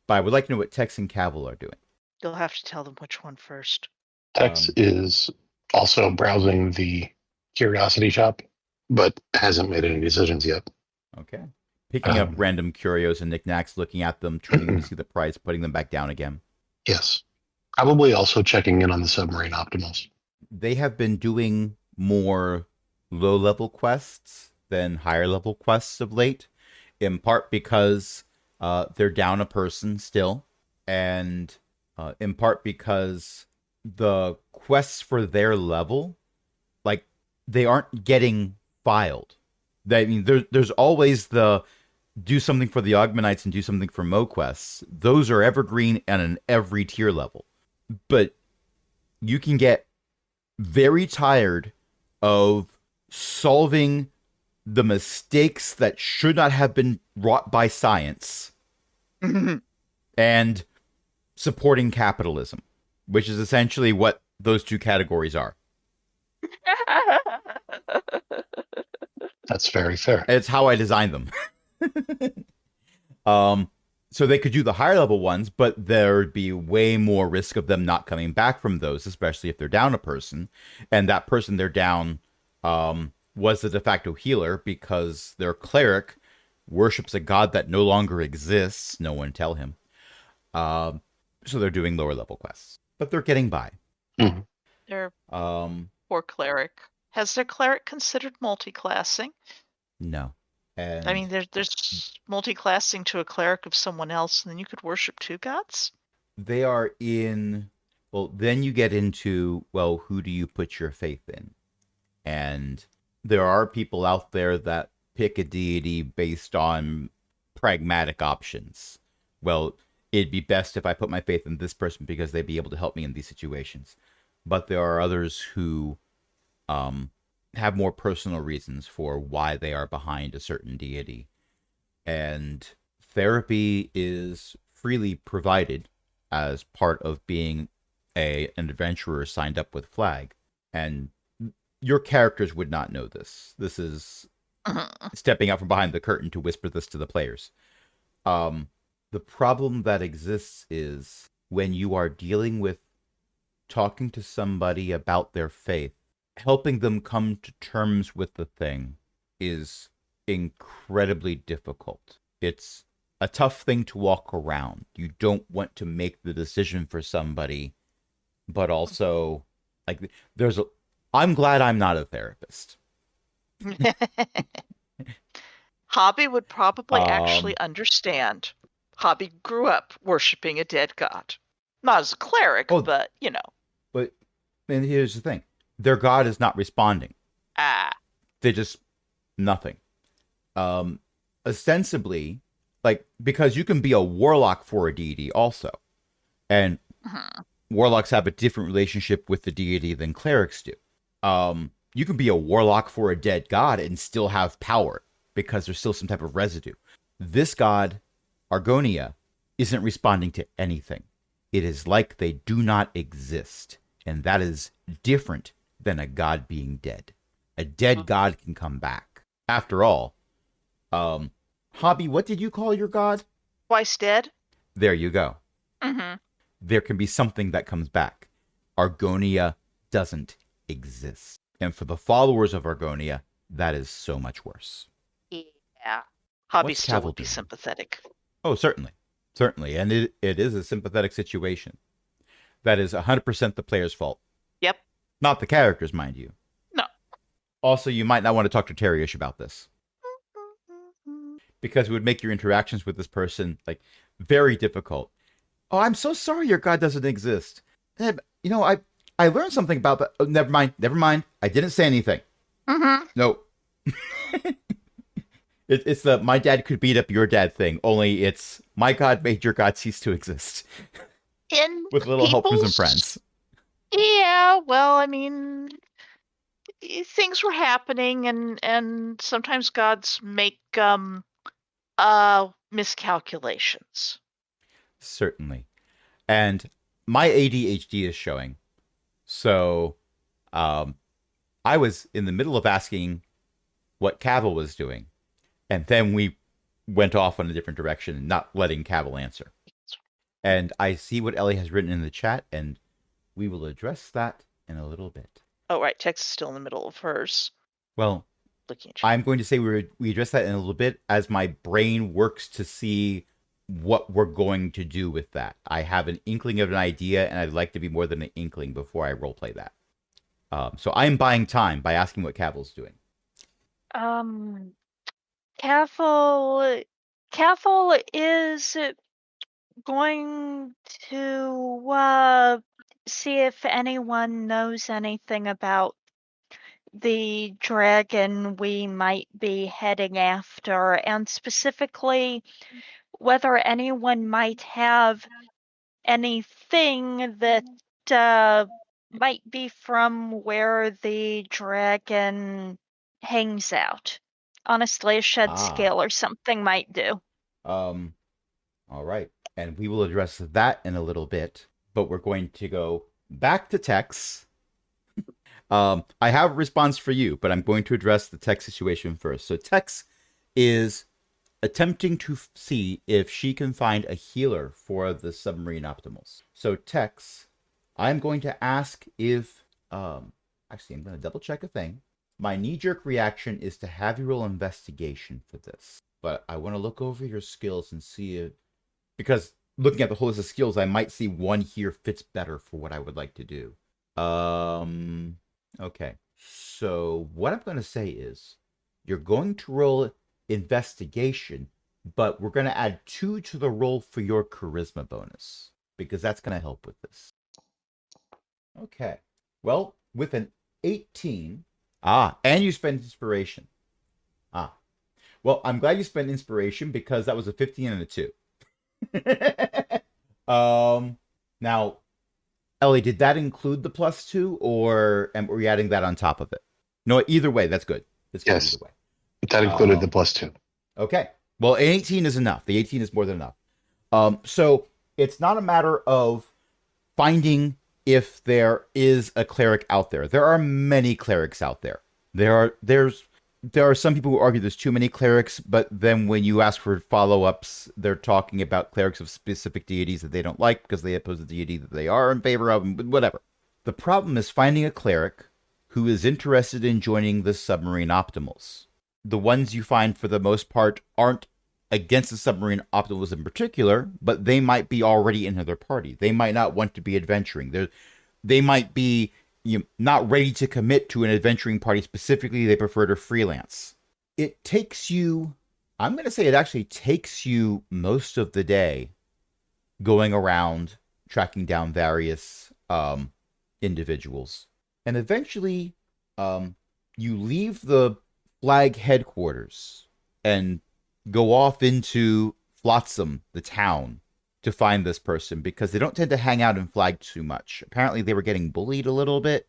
But I would like to know what Tex and Cavill are doing. You'll have to tell them which one first. Tex is also browsing the curiosity shop, but hasn't made any decisions yet. Okay. Picking up random curios and knickknacks, looking at them, turning them to see the price, putting them back down again. Yes. Probably also checking in on the Submarine Optimals. They have been doing more low-level quests than higher-level quests of late, in part because they're down a person still, and in part because the quests for their level, like, they aren't getting filed. I mean, there's always the do something for the Augmenites and do something for Mo quests. Those are evergreen and an every tier level. But you can get very tired of solving the mistakes that should not have been wrought by science and supporting capitalism, which is essentially what those 2 categories are. That's very fair. It's how I designed them. So they could do the higher level ones, but there'd be way more risk of them not coming back from those, especially if they're down a person. And that person they're down was the de facto healer because their cleric worships a god that no longer exists. No one tell him. So they're doing lower level quests, but they're getting by. Mm-hmm. Their poor cleric. Has their cleric considered multi-classing? No. And I mean, there's multi-classing to a cleric of someone else, and then you could worship 2 gods? they are in, well, then you get into, well, who do you put your faith in? And there are people out there that pick a deity based on pragmatic options. Well, it'd be best if I put my faith in this person because they'd be able to help me in these situations. But there are others who have more personal reasons for why they are behind a certain deity. And therapy is freely provided as part of being an adventurer signed up with Flag. And your characters would not know this. This is stepping out from behind the curtain to whisper this to the players. The problem that exists is when you are dealing with talking to somebody about their faith, helping them come to terms with the thing is incredibly difficult. It's a tough thing to walk around. You don't want to make the decision for somebody, but also, like, I'm glad I'm not a therapist. Hobby would probably actually understand. Hobby grew up worshiping a dead god. Not as a cleric, but, you know. But, and here's the thing. Their god is not responding. They're just nothing. Ostensibly, like, because you can be a warlock for a deity also. And warlocks have a different relationship with the deity than clerics do. You can be a warlock for a dead god and still have power because there's still some type of residue. This god, Argonia, isn't responding to anything. It is like they do not exist. And that is different than a god being dead. A dead god can come back. After all, Hobby, what did you call your god? Twice dead? There you go. There can be something that comes back. Argonia doesn't exist. And for the followers of Argonia, that is so much worse. Yeah. Hobby What's still Cavil would be doing? sympathetic. Oh, certainly. Certainly. And it is a sympathetic situation. That is 100% the player's fault. Yep. Not the characters, mind you. No. Also, you might not want to talk to Terry-ish about this. Because it would make your interactions with this person, like, very difficult. Oh, I'm so sorry your god doesn't exist. You know, I learned something about that. Oh, never mind. I didn't say anything. No. It's the my dad could beat up your dad thing, only it's my god made your god cease to exist. With a little help from some friends. Yeah, well, I mean, things were happening, and sometimes gods make miscalculations. Certainly. And my ADHD is showing. So I was in the middle of asking what Cavil was doing. And then we went off on a different direction, not letting Cavil answer. And I see what Ellie has written in the chat, and we will address that in a little bit. Oh, right. Tex is still in the middle of hers. Well, Looking at you. I'm going to say we address that in a little bit as my brain works to see what we're going to do with that. I have an inkling of an idea, and I'd like to be more than an inkling before I roleplay that. So I'm buying time by asking what Cavil's doing. Cavill is going to see if anyone knows anything about the dragon we might be heading after, and specifically whether anyone might have anything that might be from where the dragon hangs out. Honestly, a shed scale or something might do. All right. And we will address that in a little bit, but we're going to go back to Tex. I have a response for you, but I'm going to address the Tex situation first. So Tex is attempting to see if she can find a healer for the Submarine Optimals. So Tex, I'm going to ask if, actually, I'm going to double check a thing. My knee-jerk reaction is to have you roll investigation for this, but I want to look over your skills and see if, because looking at the whole list of skills, I might see one here fits better for what I would like to do. Okay. So what I'm going to say is you're going to roll investigation, but we're going to add 2 to the roll for your charisma bonus, because that's going to help with this. Okay. Well, with an 18, Ah, and you spend inspiration. Ah. Well, I'm glad you spent inspiration because that was a 15 and a 2. Now, Ellie, did that include the +2 or were you adding that on top of it? No, either way, that's good. It's good Yes. either way. That included the +2. Okay. Well, an 18 is enough. The 18 is more than enough. So it's not a matter of finding if there is a cleric out there. There are many clerics out there. There are some people who argue there's too many clerics, but then when you ask for follow-ups, they're talking about clerics of specific deities that they don't like because they oppose the deity that they are in favor of, whatever. The problem is finding a cleric who is interested in joining the Submarine Optimals. The ones you find, for the most part, aren't against the Submarine Optimals in particular, but they might be already in their party. They might not want to be adventuring. They might be not ready to commit to an adventuring party specifically. They prefer to freelance. It takes you, I'm going to say it actually takes you most of the day going around tracking down various individuals. And eventually you leave the flag headquarters and go off into Flotsam, the town, to find this person because they don't tend to hang out in Flag too much. Apparently they were getting bullied a little bit.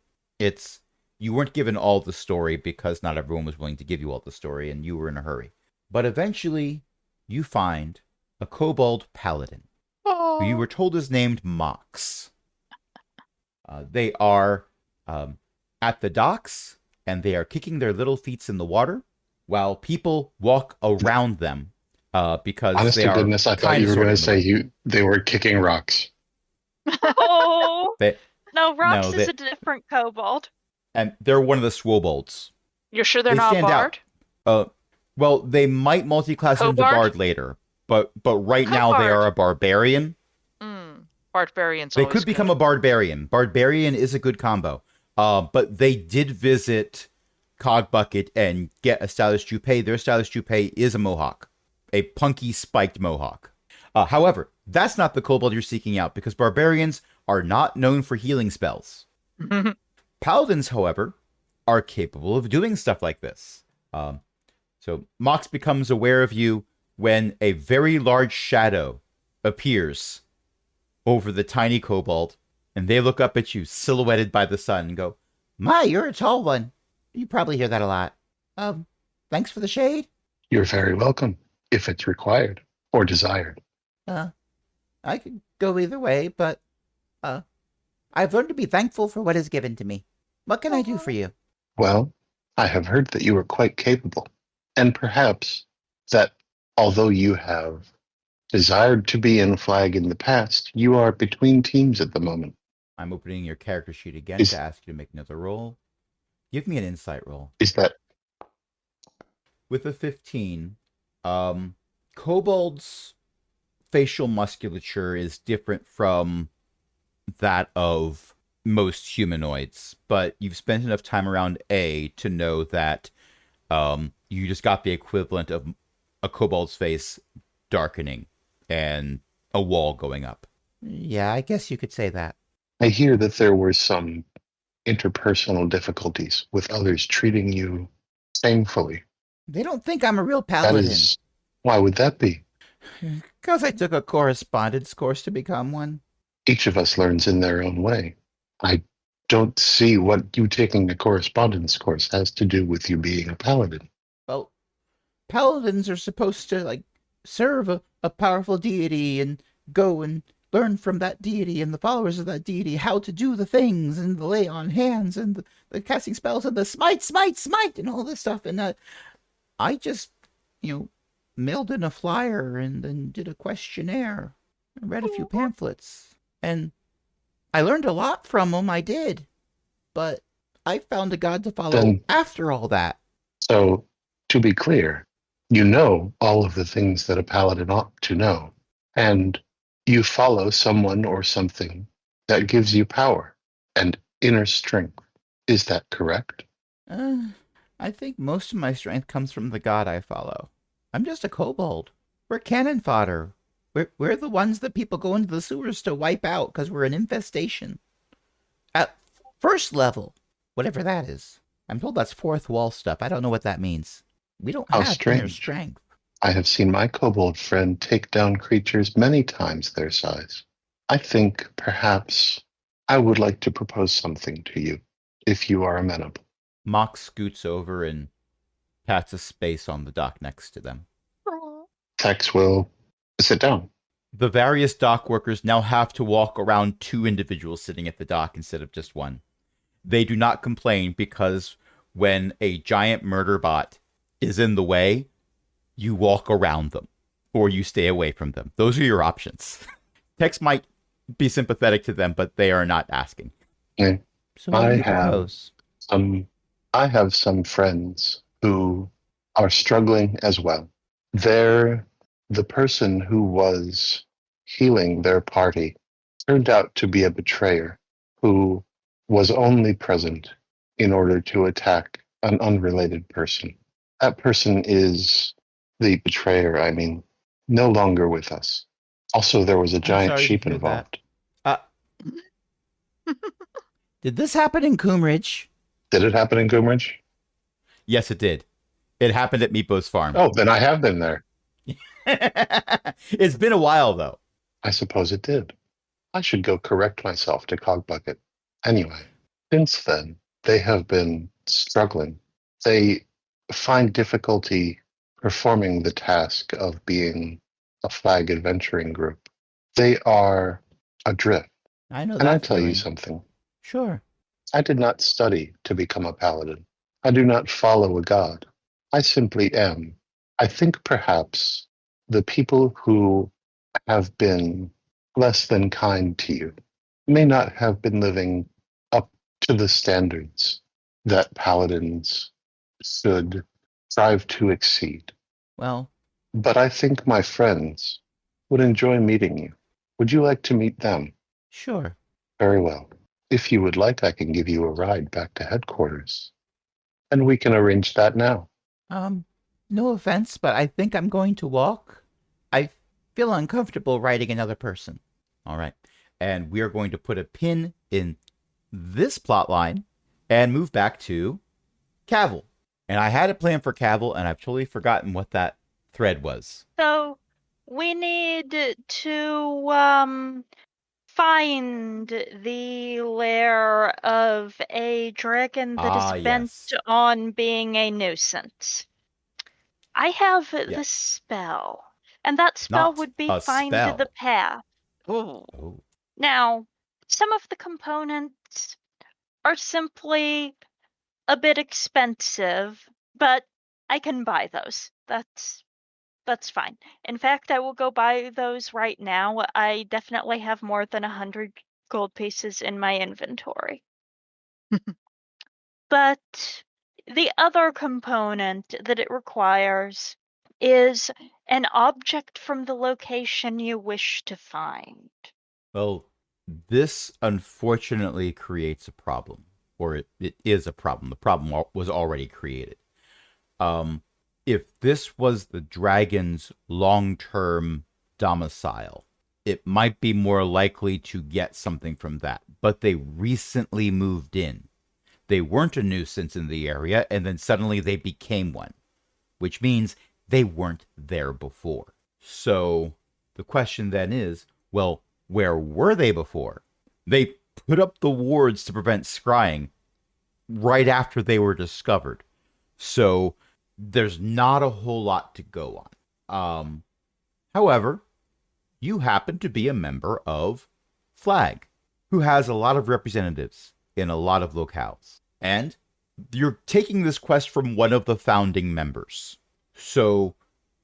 You weren't given all the story because not everyone was willing to give you all the story and you were in a hurry. But eventually you find a kobold paladin who you were told is named Mox. They are at the docks and they are kicking their little feet in the water while people walk around them because Honest they to are goodness, I thought you were going to say they were kicking rocks. Oh They, no, Rox no, is a different kobold. and they're one of the swobolds. You're sure they're They not stand bard? out. Well, they might multi-class into Cobard? bard later, but right now they Cobard. are a barbarian. Barbarian's They always could become good. a barbarian. Barbarian is a good combo. But they did visit Cogbucket and get a stylish toupee. Their stylish toupee is a mohawk, a punky spiked mohawk. However, that's not the kobold you're seeking out because barbarians are not known for healing spells. Paladins, however, are capable of doing stuff like this. So Mox becomes aware of you when a very large shadow appears over the tiny kobold, and they look up at you, silhouetted by the sun, and go, My, you're a tall one. You probably hear that a lot. Thanks for the shade. You're very welcome, if it's required or desired. I could go either way, but I've learned to be thankful for what is given to me. What can I do for you? Well, I have heard that you are quite capable, and perhaps that although you have desired to be in Flag in the past, you are between teams at the moment. I'm opening your character sheet again Is- to ask you to make another roll. Give me an insight roll. Is that With a 15, kobolds' facial musculature is different from that of most humanoids, but you've spent enough time around A to know that you just got the equivalent of a kobold's face darkening and a wall going up. Yeah, I guess you could say that. I hear that there were some interpersonal difficulties with others treating you shamefully. They don't think I'm a real That paladin. is, why would that be? Because I took a correspondence course to become one. Each of us learns in their own way. I don't see what you taking a correspondence course has to do with you being a paladin. Well, paladins are supposed to, serve a powerful deity and go and learn from that deity and the followers of that deity how to do the things and the lay on hands and the casting spells and the smite and all this stuff. And I just, mailed in a flyer and then did a questionnaire and read a few pamphlets. And I learned a lot from them, I did. But I found a god to follow Then- after all that. So, to be clear, you know all of the things that a paladin ought to know, and you follow someone or something that gives you power and inner strength. Is that correct? I think most of my strength comes from the god I follow. I'm just a kobold. We're cannon fodder. We're the ones that people go into the sewers to wipe out because we're an infestation. At first level, whatever that is. I'm told that's fourth wall stuff. I don't know what that means. We don't How have inner strange. strength. I have seen my kobold friend take down creatures many times their size. I think perhaps I would like to propose something to you, if you are amenable. Mock scoots over and pats a space on the dock next to them. Tex will sit down. The various dock workers now have to walk around 2 individuals sitting at the dock instead of just one. They do not complain because when a giant murder bot is in the way, you walk around them or you stay away from them. Those are your options. Tex might be sympathetic to them, but they are not asking. Yeah. So what do you have- propose? I have some friends who are struggling as well. The person who was healing their party turned out to be a betrayer who was only present in order to attack an unrelated person. That person is the betrayer, no longer with us. Also, there was a giant sorry to sheep hear involved. Did this happen in Coomridge? Did it happen in Goomridge? Yes, it did. It happened at Meepo's farm. Oh, then I have been there. It's been a while, though. I suppose it did. I should go correct myself to Cogbucket. Anyway, since then, they have been struggling. They find difficulty performing the task of being a flag adventuring group. They are adrift. I know And I that tell you feeling. something. Sure. I did not study to become a paladin. I do not follow a god. I simply am. I think perhaps the people who have been less than kind to you may not have been living up to the standards that paladins should strive to exceed. Well, But I think my friends would enjoy meeting you. Would you like to meet them? sure. Very well. If you would like, I can give you a ride back to headquarters. And we can arrange that now. No offense, but I think I'm going to walk. I feel uncomfortable riding another person. All right. And we are going to put a pin in this plot line and move back to Cavil. And I had a plan for Cavil, and I've totally forgotten what that thread was. So we need to find the lair of a dragon that Ah, is bent yes. on being a nuisance. I have the Yes. spell, and that spell Not would be a find spell. the path. Ooh. Oh. Now, some of the components are simply a bit expensive, but I can buy those. That's fine. In fact, I will go buy those right now. I definitely have more than 100 gold pieces in my inventory. But the other component that it requires is an object from the location you wish to find. Well, this unfortunately creates a problem, or it is a problem. The problem was already created. If this was the dragon's long-term domicile, it might be more likely to get something from that. But they recently moved in. They weren't a nuisance in the area, and then suddenly they became one, which means they weren't there before. So the question then is, well, where were they before? They put up the wards to prevent scrying right after they were discovered. So there's not a whole lot to go on. However, you happen to be a member of Flag, who has a lot of representatives in a lot of locales. And you're taking this quest from one of the founding members. So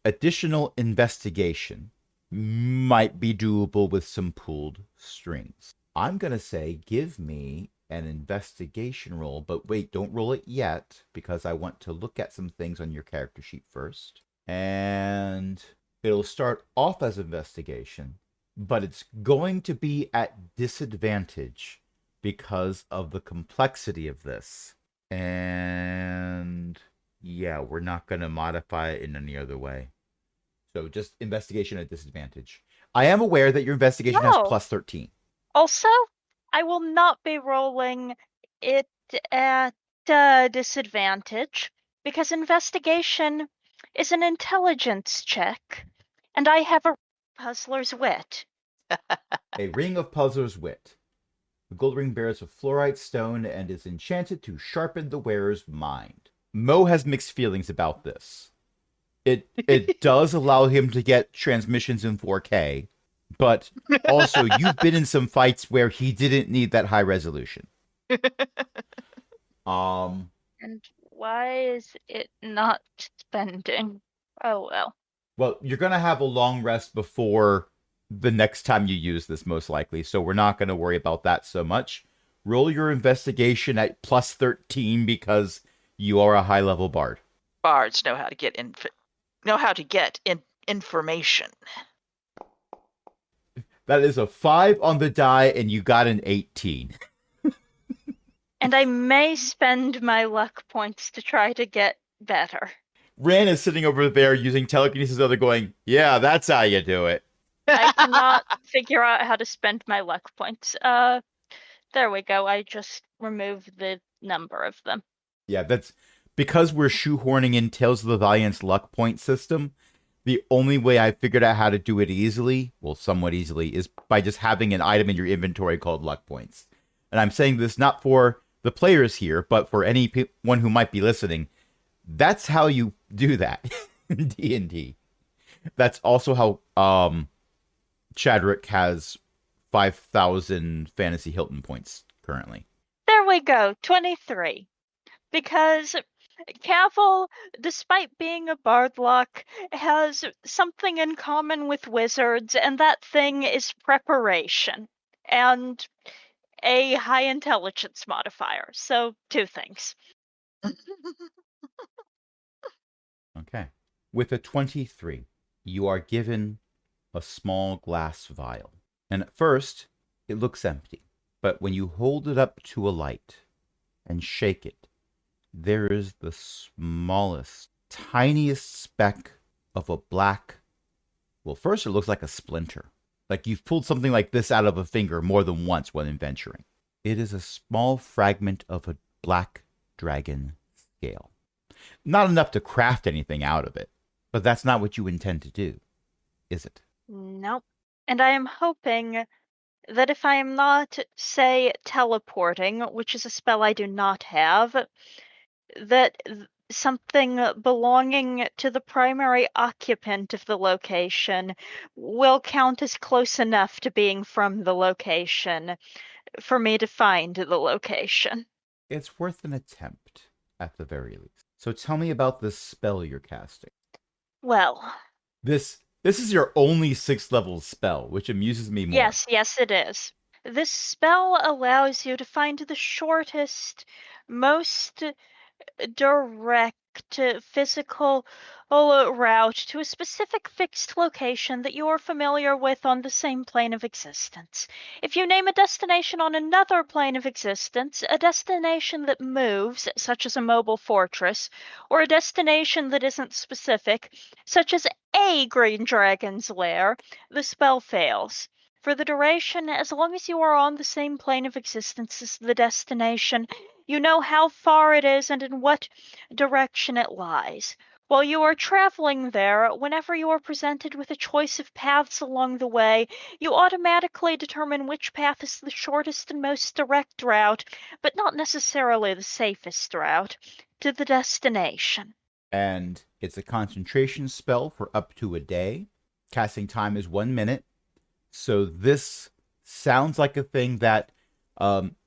additional investigation might be doable with some pulled strings. I'm going to say give me an investigation roll, but wait, don't roll it yet because I want to look at some things on your character sheet first. And it'll start off as investigation, but it's going to be at disadvantage because of the complexity of this. And yeah, we're not going to modify it in any other way. So just investigation at disadvantage. I am aware that your investigation has No. plus 13. Also, I will not be rolling it at disadvantage because investigation is an intelligence check, and I have a puzzler's wit. A ring of puzzler's wit. The gold ring bears a fluorite stone and is enchanted to sharpen the wearer's mind. Mo has mixed feelings about this. It does allow him to get transmissions in 4K, but also you've been in some fights where he didn't need that high resolution. And why is it not spending? Oh well. Well, you're going to have a long rest before the next time you use this, most likely, so we're not going to worry about that so much. Roll your investigation at plus 13 because you are a high-level bard. Bards know how to get information. That is a 5 on the die, and you got an 18. And I may spend my luck points to try to get better. Ran is sitting over there using telekinesis, other going, yeah, that's how you do it. I cannot figure out how to spend my luck points. There we go. I just removed the number of them. Yeah, that's because we're shoehorning in Tales of the Valiant's luck point system. The only way I figured out how to do it easily, well, somewhat easily, is by just having an item in your inventory called luck points. And I'm saying this not for the players here, but for anyone who might be listening. That's how you do that in D&D. That's also how Chadrick has 5,000 Fantasy Hilton points currently. There we go, 23. Because Cavill, despite being a bardlock, has something in common with wizards, and that thing is preparation. And a high intelligence modifier. So, 2 things. Okay. With a 23, you are given a small glass vial. And at first, it looks empty. But when you hold it up to a light and shake it, there is the smallest, tiniest speck of a black... Well, first it looks like a splinter. Like you've pulled something like this out of a finger more than once when adventuring. It is a small fragment of a black dragon scale. Not enough to craft anything out of it, but that's not what you intend to do, is it? Nope. And I am hoping that if I am not, say, teleporting, which is a spell I do not have, that something belonging to the primary occupant of the location will count as close enough to being from the location for me to find the location. It's worth an attempt, at the very least. So tell me about this spell you're casting. Well, This is your only 6th level spell, which amuses me more. yes, it is. This spell allows you to find the shortest, most direct physical route to a specific fixed location that you are familiar with on the same plane of existence. If you name a destination on another plane of existence, a destination that moves, such as a mobile fortress, or a destination that isn't specific, such as a green dragon's lair, the spell fails. For the duration, as long as you are on the same plane of existence as the destination, you know how far it is and in what direction it lies. While you are traveling there, whenever you are presented with a choice of paths along the way, you automatically determine which path is the shortest and most direct route, but not necessarily the safest route, to the destination. And it's a concentration spell for up to a day. Casting time is 1 minute. So this sounds like a thing that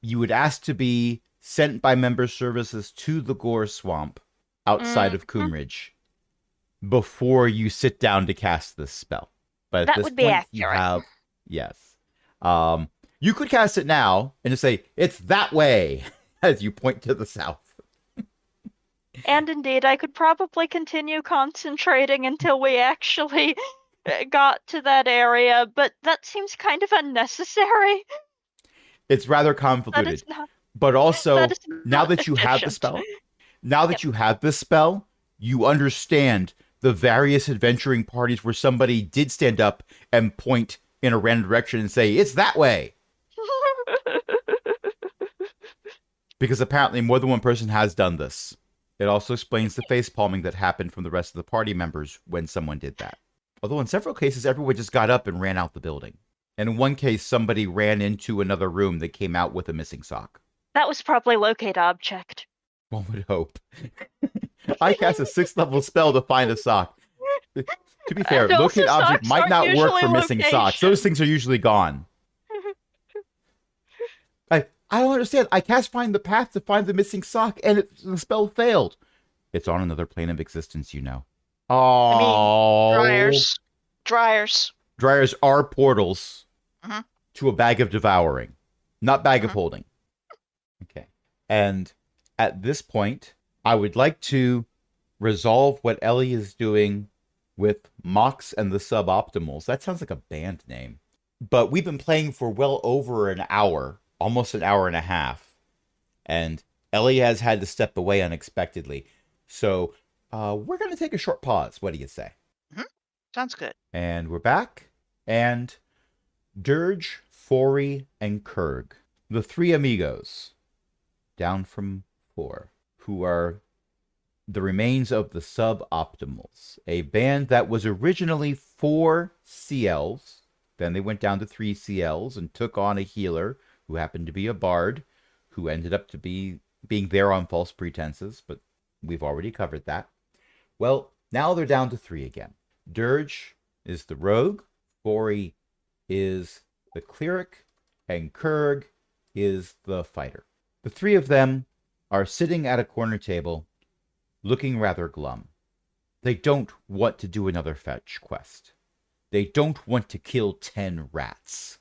you would ask to be sent by member services to the Gore Swamp outside of Coomridge before you sit down to cast this spell. But at That this would be point, accurate. you have... Yes. You could cast it now and just say, it's that way, as you point to the south. And indeed, I could probably continue concentrating until we actually got to that area, but that seems kind of unnecessary. It's rather That convoluted. is not. But also, That is now not that you have the efficient. spell, you understand the various adventuring parties where somebody did stand up and point in a random direction and say, it's that way. because apparently more than one person has done this. It also explains the face palming that happened from the rest of the party members when someone did that. Although in several cases, everyone just got up and ran out the building. And in one case, somebody ran into another room that came out with a missing sock. That was probably locate object. One would hope. I cast a 6th level spell to find a sock. To be fair, And also locate object socks might not aren't work for usually missing socks. location. Those things are usually gone. I don't understand. I cast find the path to find the missing sock, and the spell failed. It's on another plane of existence, you know. Oh, Dryers. Dryers are portals Mhm. to a bag of devouring, not bag of holding. Okay. And at this point, I would like to resolve what Ellie is doing with Mox and the Suboptimals. That sounds like a band name. But we've been playing for well over an hour, almost an hour and a half. And Ellie has had to step away unexpectedly. So we're going to take a short pause. What do you say? Sounds good. And we're back. And Dirge, Fori, and Kurg, the three amigos, down from 4, who are the remains of the Suboptimals, a band that was originally 4 CLs. Then they went down to 3 CLs and took on a healer who happened to be a bard, who ended up to being there on false pretenses, but we've already covered that. Well, now they're down to 3 again. Dirge is the rogue, Fori is the cleric, and Kurg is the fighter. The 3 of them are sitting at a corner table, looking rather glum. They don't want to do another fetch quest. They don't want to kill 10 rats.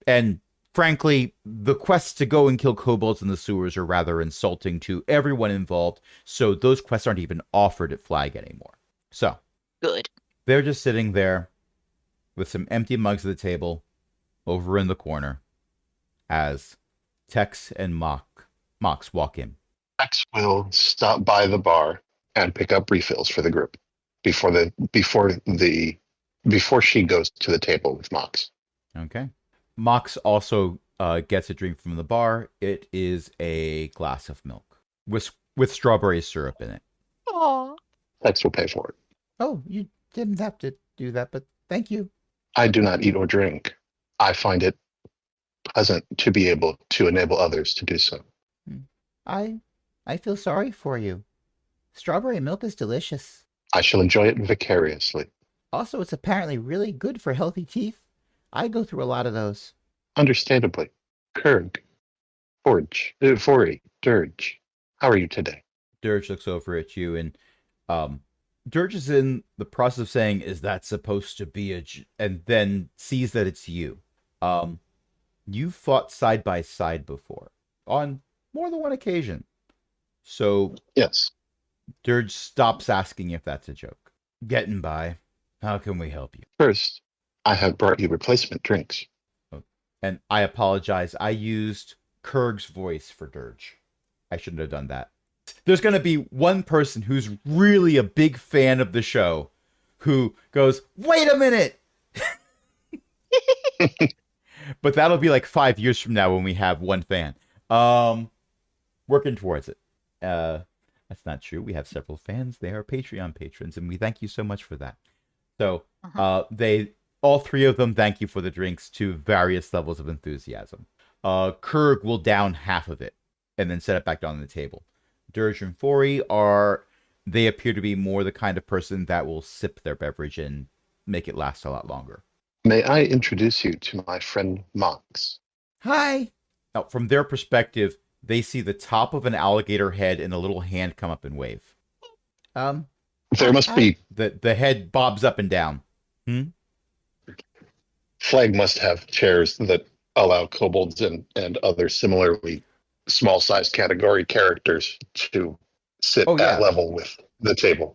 And frankly, the quests to go and kill kobolds in the sewers are rather insulting to everyone involved, so those quests aren't even offered at Flag anymore. So, Good. they're just sitting there with some empty mugs at the table over in the corner as Tex and Mox walk in. X will stop by the bar and pick up refills for the group before she goes to the table with Mox. Okay. Mox also gets a drink from the bar. It is a glass of milk with strawberry syrup in it. Aww. X will pay for it. Oh, you didn't have to do that, but thank you. I do not eat or drink. I find it pleasant to be able to enable others to do so. I feel sorry for you. Strawberry milk is delicious. I shall enjoy it vicariously. Also, it's apparently really good for healthy teeth. I go through a lot of those. Understandably. Kurg, Fori, Dirge, how are you today? Dirge looks over at you, and Dirge is in the process of saying, "Is that supposed to be and then sees that it's you. You fought side by side before on more than one occasion. So Yes. Dirge stops asking if that's a joke. Getting by. How can we help you? First, I have brought you replacement drinks. And I apologize. I used Kurg's voice for Dirge. I shouldn't have done that. There's going to be one person who's really a big fan of the show who goes, "Wait a minute!" But that'll be like 5 years from now when we have one fan. Working towards it. That's not true. We have several fans. They are Patreon patrons, and we thank you so much for that. So all 3 of them thank you for the drinks to various levels of enthusiasm. Kurg will down half of it and then set it back down on the table. Dirge and Fori they appear to be more the kind of person that will sip their beverage and make it last a lot longer. May I introduce you to my friend Mox? Hi. Now, from their perspective, they see the top of an alligator head and a little hand come up and wave. There must be... The head bobs up and down. Flag must have chairs that allow kobolds and other similarly small-sized category characters to sit at level with the table.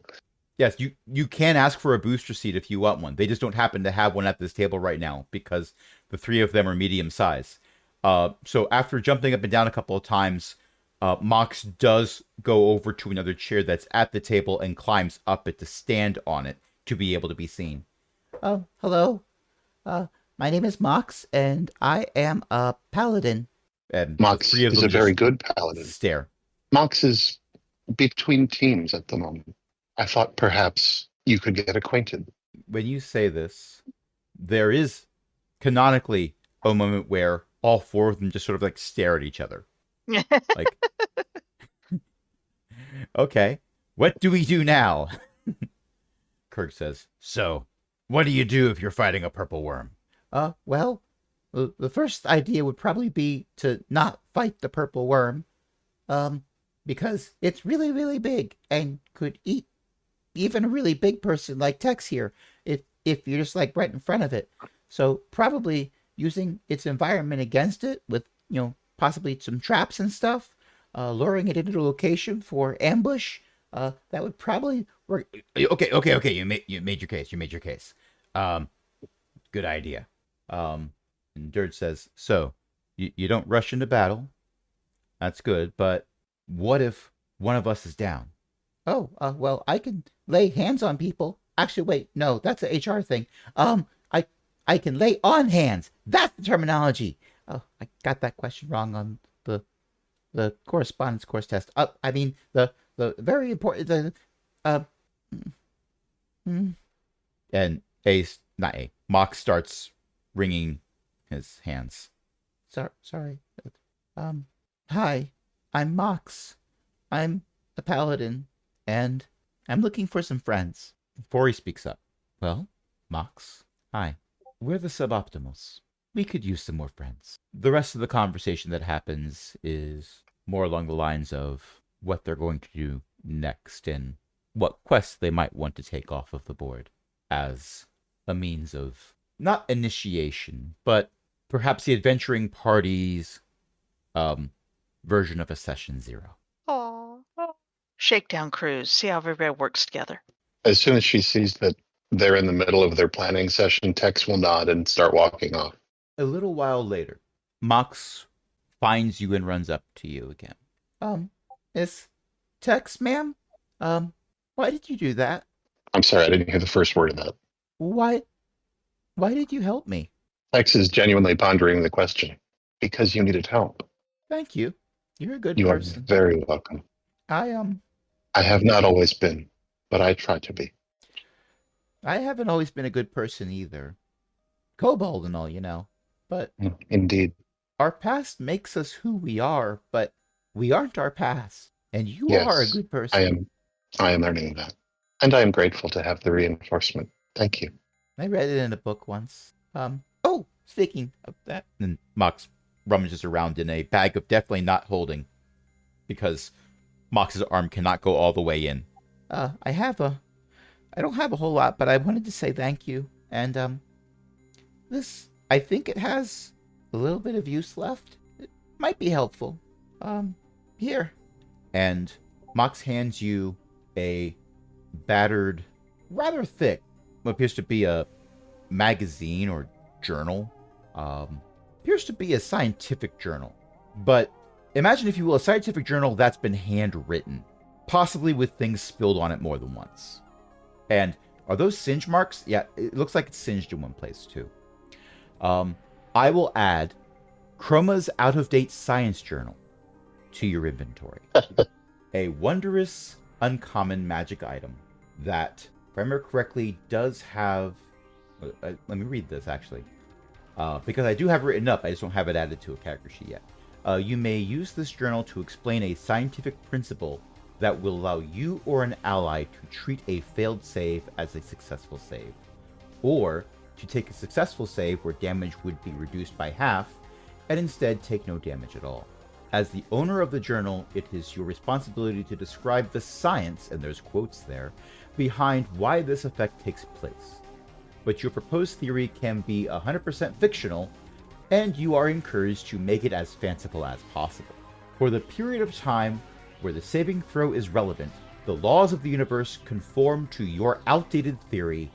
Yes, you can ask for a booster seat if you want one. They just don't happen to have one at this table right now because the 3 of them are medium size. So after jumping up and down a couple of times, Mox does go over to another chair that's at the table and climbs up it to stand on it to be able to be seen. Oh, hello. My name is Mox, and I am a paladin. And the Mox three of is them a very just good paladin. stare. Mox is between teams at the moment. I thought perhaps you could get acquainted. When you say this, there is canonically a moment where all four of them just sort of like stare at each other. Like, okay, what do we do now? Kirk says, so, what do you do if you're fighting a purple worm? Well, the first idea would probably be to not fight the purple worm, because it's really, really big and could eat even a really big person like Tex here if you're just like right in front of it. So probably using its environment against it with, possibly some traps and stuff, luring it into a location for ambush, that would probably work. Okay. You made your case. Good idea. And Dirge says, so, you don't rush into battle. That's good, but what if one of us is down? Oh, well, I can lay hands on people. Actually, wait, no, that's an HR thing. I can lay on hands. That's the terminology. Oh, I got that question wrong on the correspondence course test. I mean the very important And Mox starts wringing his hands. Sorry. Hi, I'm Mox. I'm a paladin, and I'm looking for some friends. Before he speaks up, well, Mox, hi. We're the Suboptimals. We could use some more friends. The rest of the conversation that happens is more along the lines of what they're going to do next and what quests they might want to take off of the board as a means of not initiation, but perhaps the adventuring party's version of a session 0. Aww. Shakedown cruise. See how everybody works together. As soon as she sees that they're in the middle of their planning session, Tex will nod and start walking off. A little while later, Mox finds you and runs up to you again. Is Tex, ma'am? Why did you do that? I'm sorry, I didn't hear the first word of that. Why did you help me? Tex is genuinely pondering the question. Because you needed help. Thank you. You're a good You are person. very welcome. I have not always been, but I try to be. I haven't always been a good person either. Kobold and all, but Indeed. our past makes us who we are, but we aren't our past. And you Yes, are a good person. I am learning that. And I am grateful to have the reinforcement. Thank you. I read it in a book once. Oh, speaking of that. And Mox rummages around in a bag of definitely not holding, because Mox's arm cannot go all the way in. I don't have a whole lot, but I wanted to say thank you. And, this, I think it has a little bit of use left. It might be helpful. Here. And Mox hands you a battered, rather thick, what appears to be a magazine or journal. Appears to be a scientific journal. But imagine, if you will, a scientific journal that's been handwritten, possibly with things spilled on it more than once. And are those singe marks? Yeah, it looks like it's singed in one place too. I will add Chroma's out-of-date science journal to your inventory. A wondrous, uncommon magic item that, if I remember correctly, does have... let me read this, actually. Because I do have it written up, I just don't have it added to a character sheet yet. You may use this journal to explain a scientific principle that will allow you or an ally to treat a failed save as a successful save, or to take a successful save where damage would be reduced by half, and instead take no damage at all. As the owner of the journal, it is your responsibility to describe the science, and there's quotes there, behind why this effect takes place. But your proposed theory can be 100% fictional, and you are encouraged to make it as fanciful as possible. For the period of time where the saving throw is relevant, the laws of the universe conform to your outdated theory,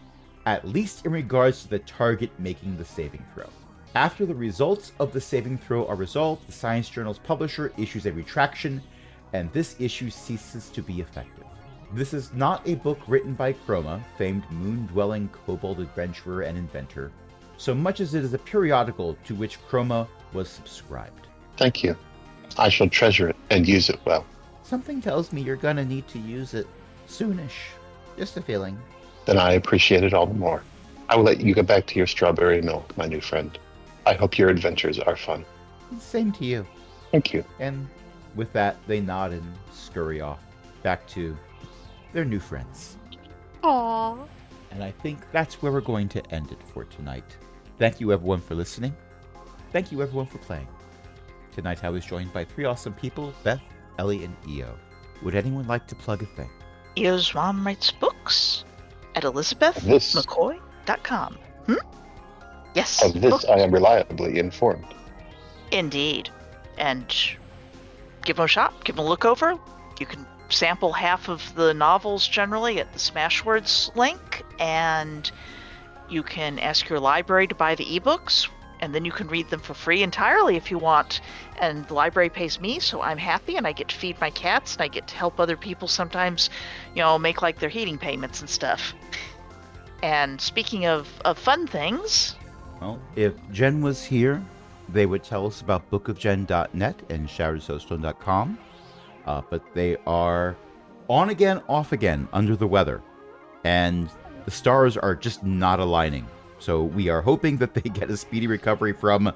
at least in regards to the target making the saving throw. After the results of the saving throw are resolved, the Science Journal's publisher issues a retraction, and this issue ceases to be effective. This is not a book written by Chroma, famed moon-dwelling kobold adventurer and inventor, so much as it is a periodical to which Chroma was subscribed. Thank you. I shall treasure it and use it well. Something tells me you're gonna need to use it soonish. Just a feeling. Then I appreciate it all the more. I will let you get back to your strawberry milk, my new friend. I hope your adventures are fun. Same to you. Thank you. And with that, they nod and scurry off back to their new friends. Aww. And I think that's where we're going to end it for tonight. Thank you everyone for listening. Thank you everyone for playing. Tonight I was joined by 3 awesome people, Beth, Ellie, and Io. Would anyone like to plug a thing? Io's mom writes books at elizabethmccoy.com. Yes. Of this book. I am reliably informed. Indeed. And give them a shot. Give them a look over. You can sample half of the novels generally at the Smashwords link, and you can ask your library to buy the ebooks, and then you can read them for free entirely if you want. And the library pays me, so I'm happy, and I get to feed my cats, and I get to help other people sometimes, make like their heating payments and stuff. And speaking of fun things... Well, if Jen was here, they would tell us about bookofjen.net and shattersowstone.com. But they are on again, off again, under the weather. And the stars are just not aligning. So we are hoping that they get a speedy recovery from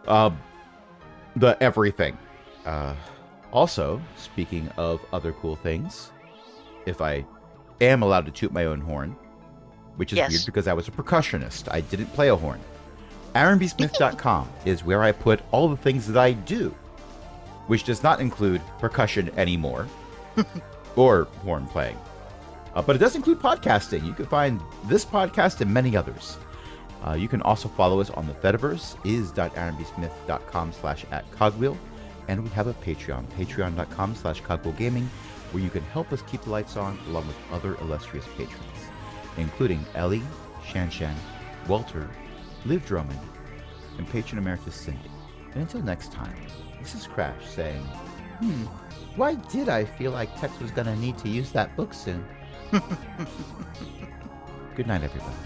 the everything. Also, speaking of other cool things, if I am allowed to toot my own horn, which is Yes. weird because I was a percussionist. I didn't play a horn. AaronBSmith.com is where I put all the things that I do, which does not include percussion anymore, or horn playing. But it does include podcasting. You can find this podcast and many others. You can also follow us on the Fediverse, is.aaronbsmith.com/@cogwheel, and we have a Patreon, patreon.com/cogwheelgaming, where you can help us keep the lights on along with other illustrious patrons, including Ellie, Shanshan, Walter, Liv Drummond, and patron emeritus Cindy. And until next time, this is Crash saying, why did I feel like Tex was gonna need to use that book soon? Good night, everybody.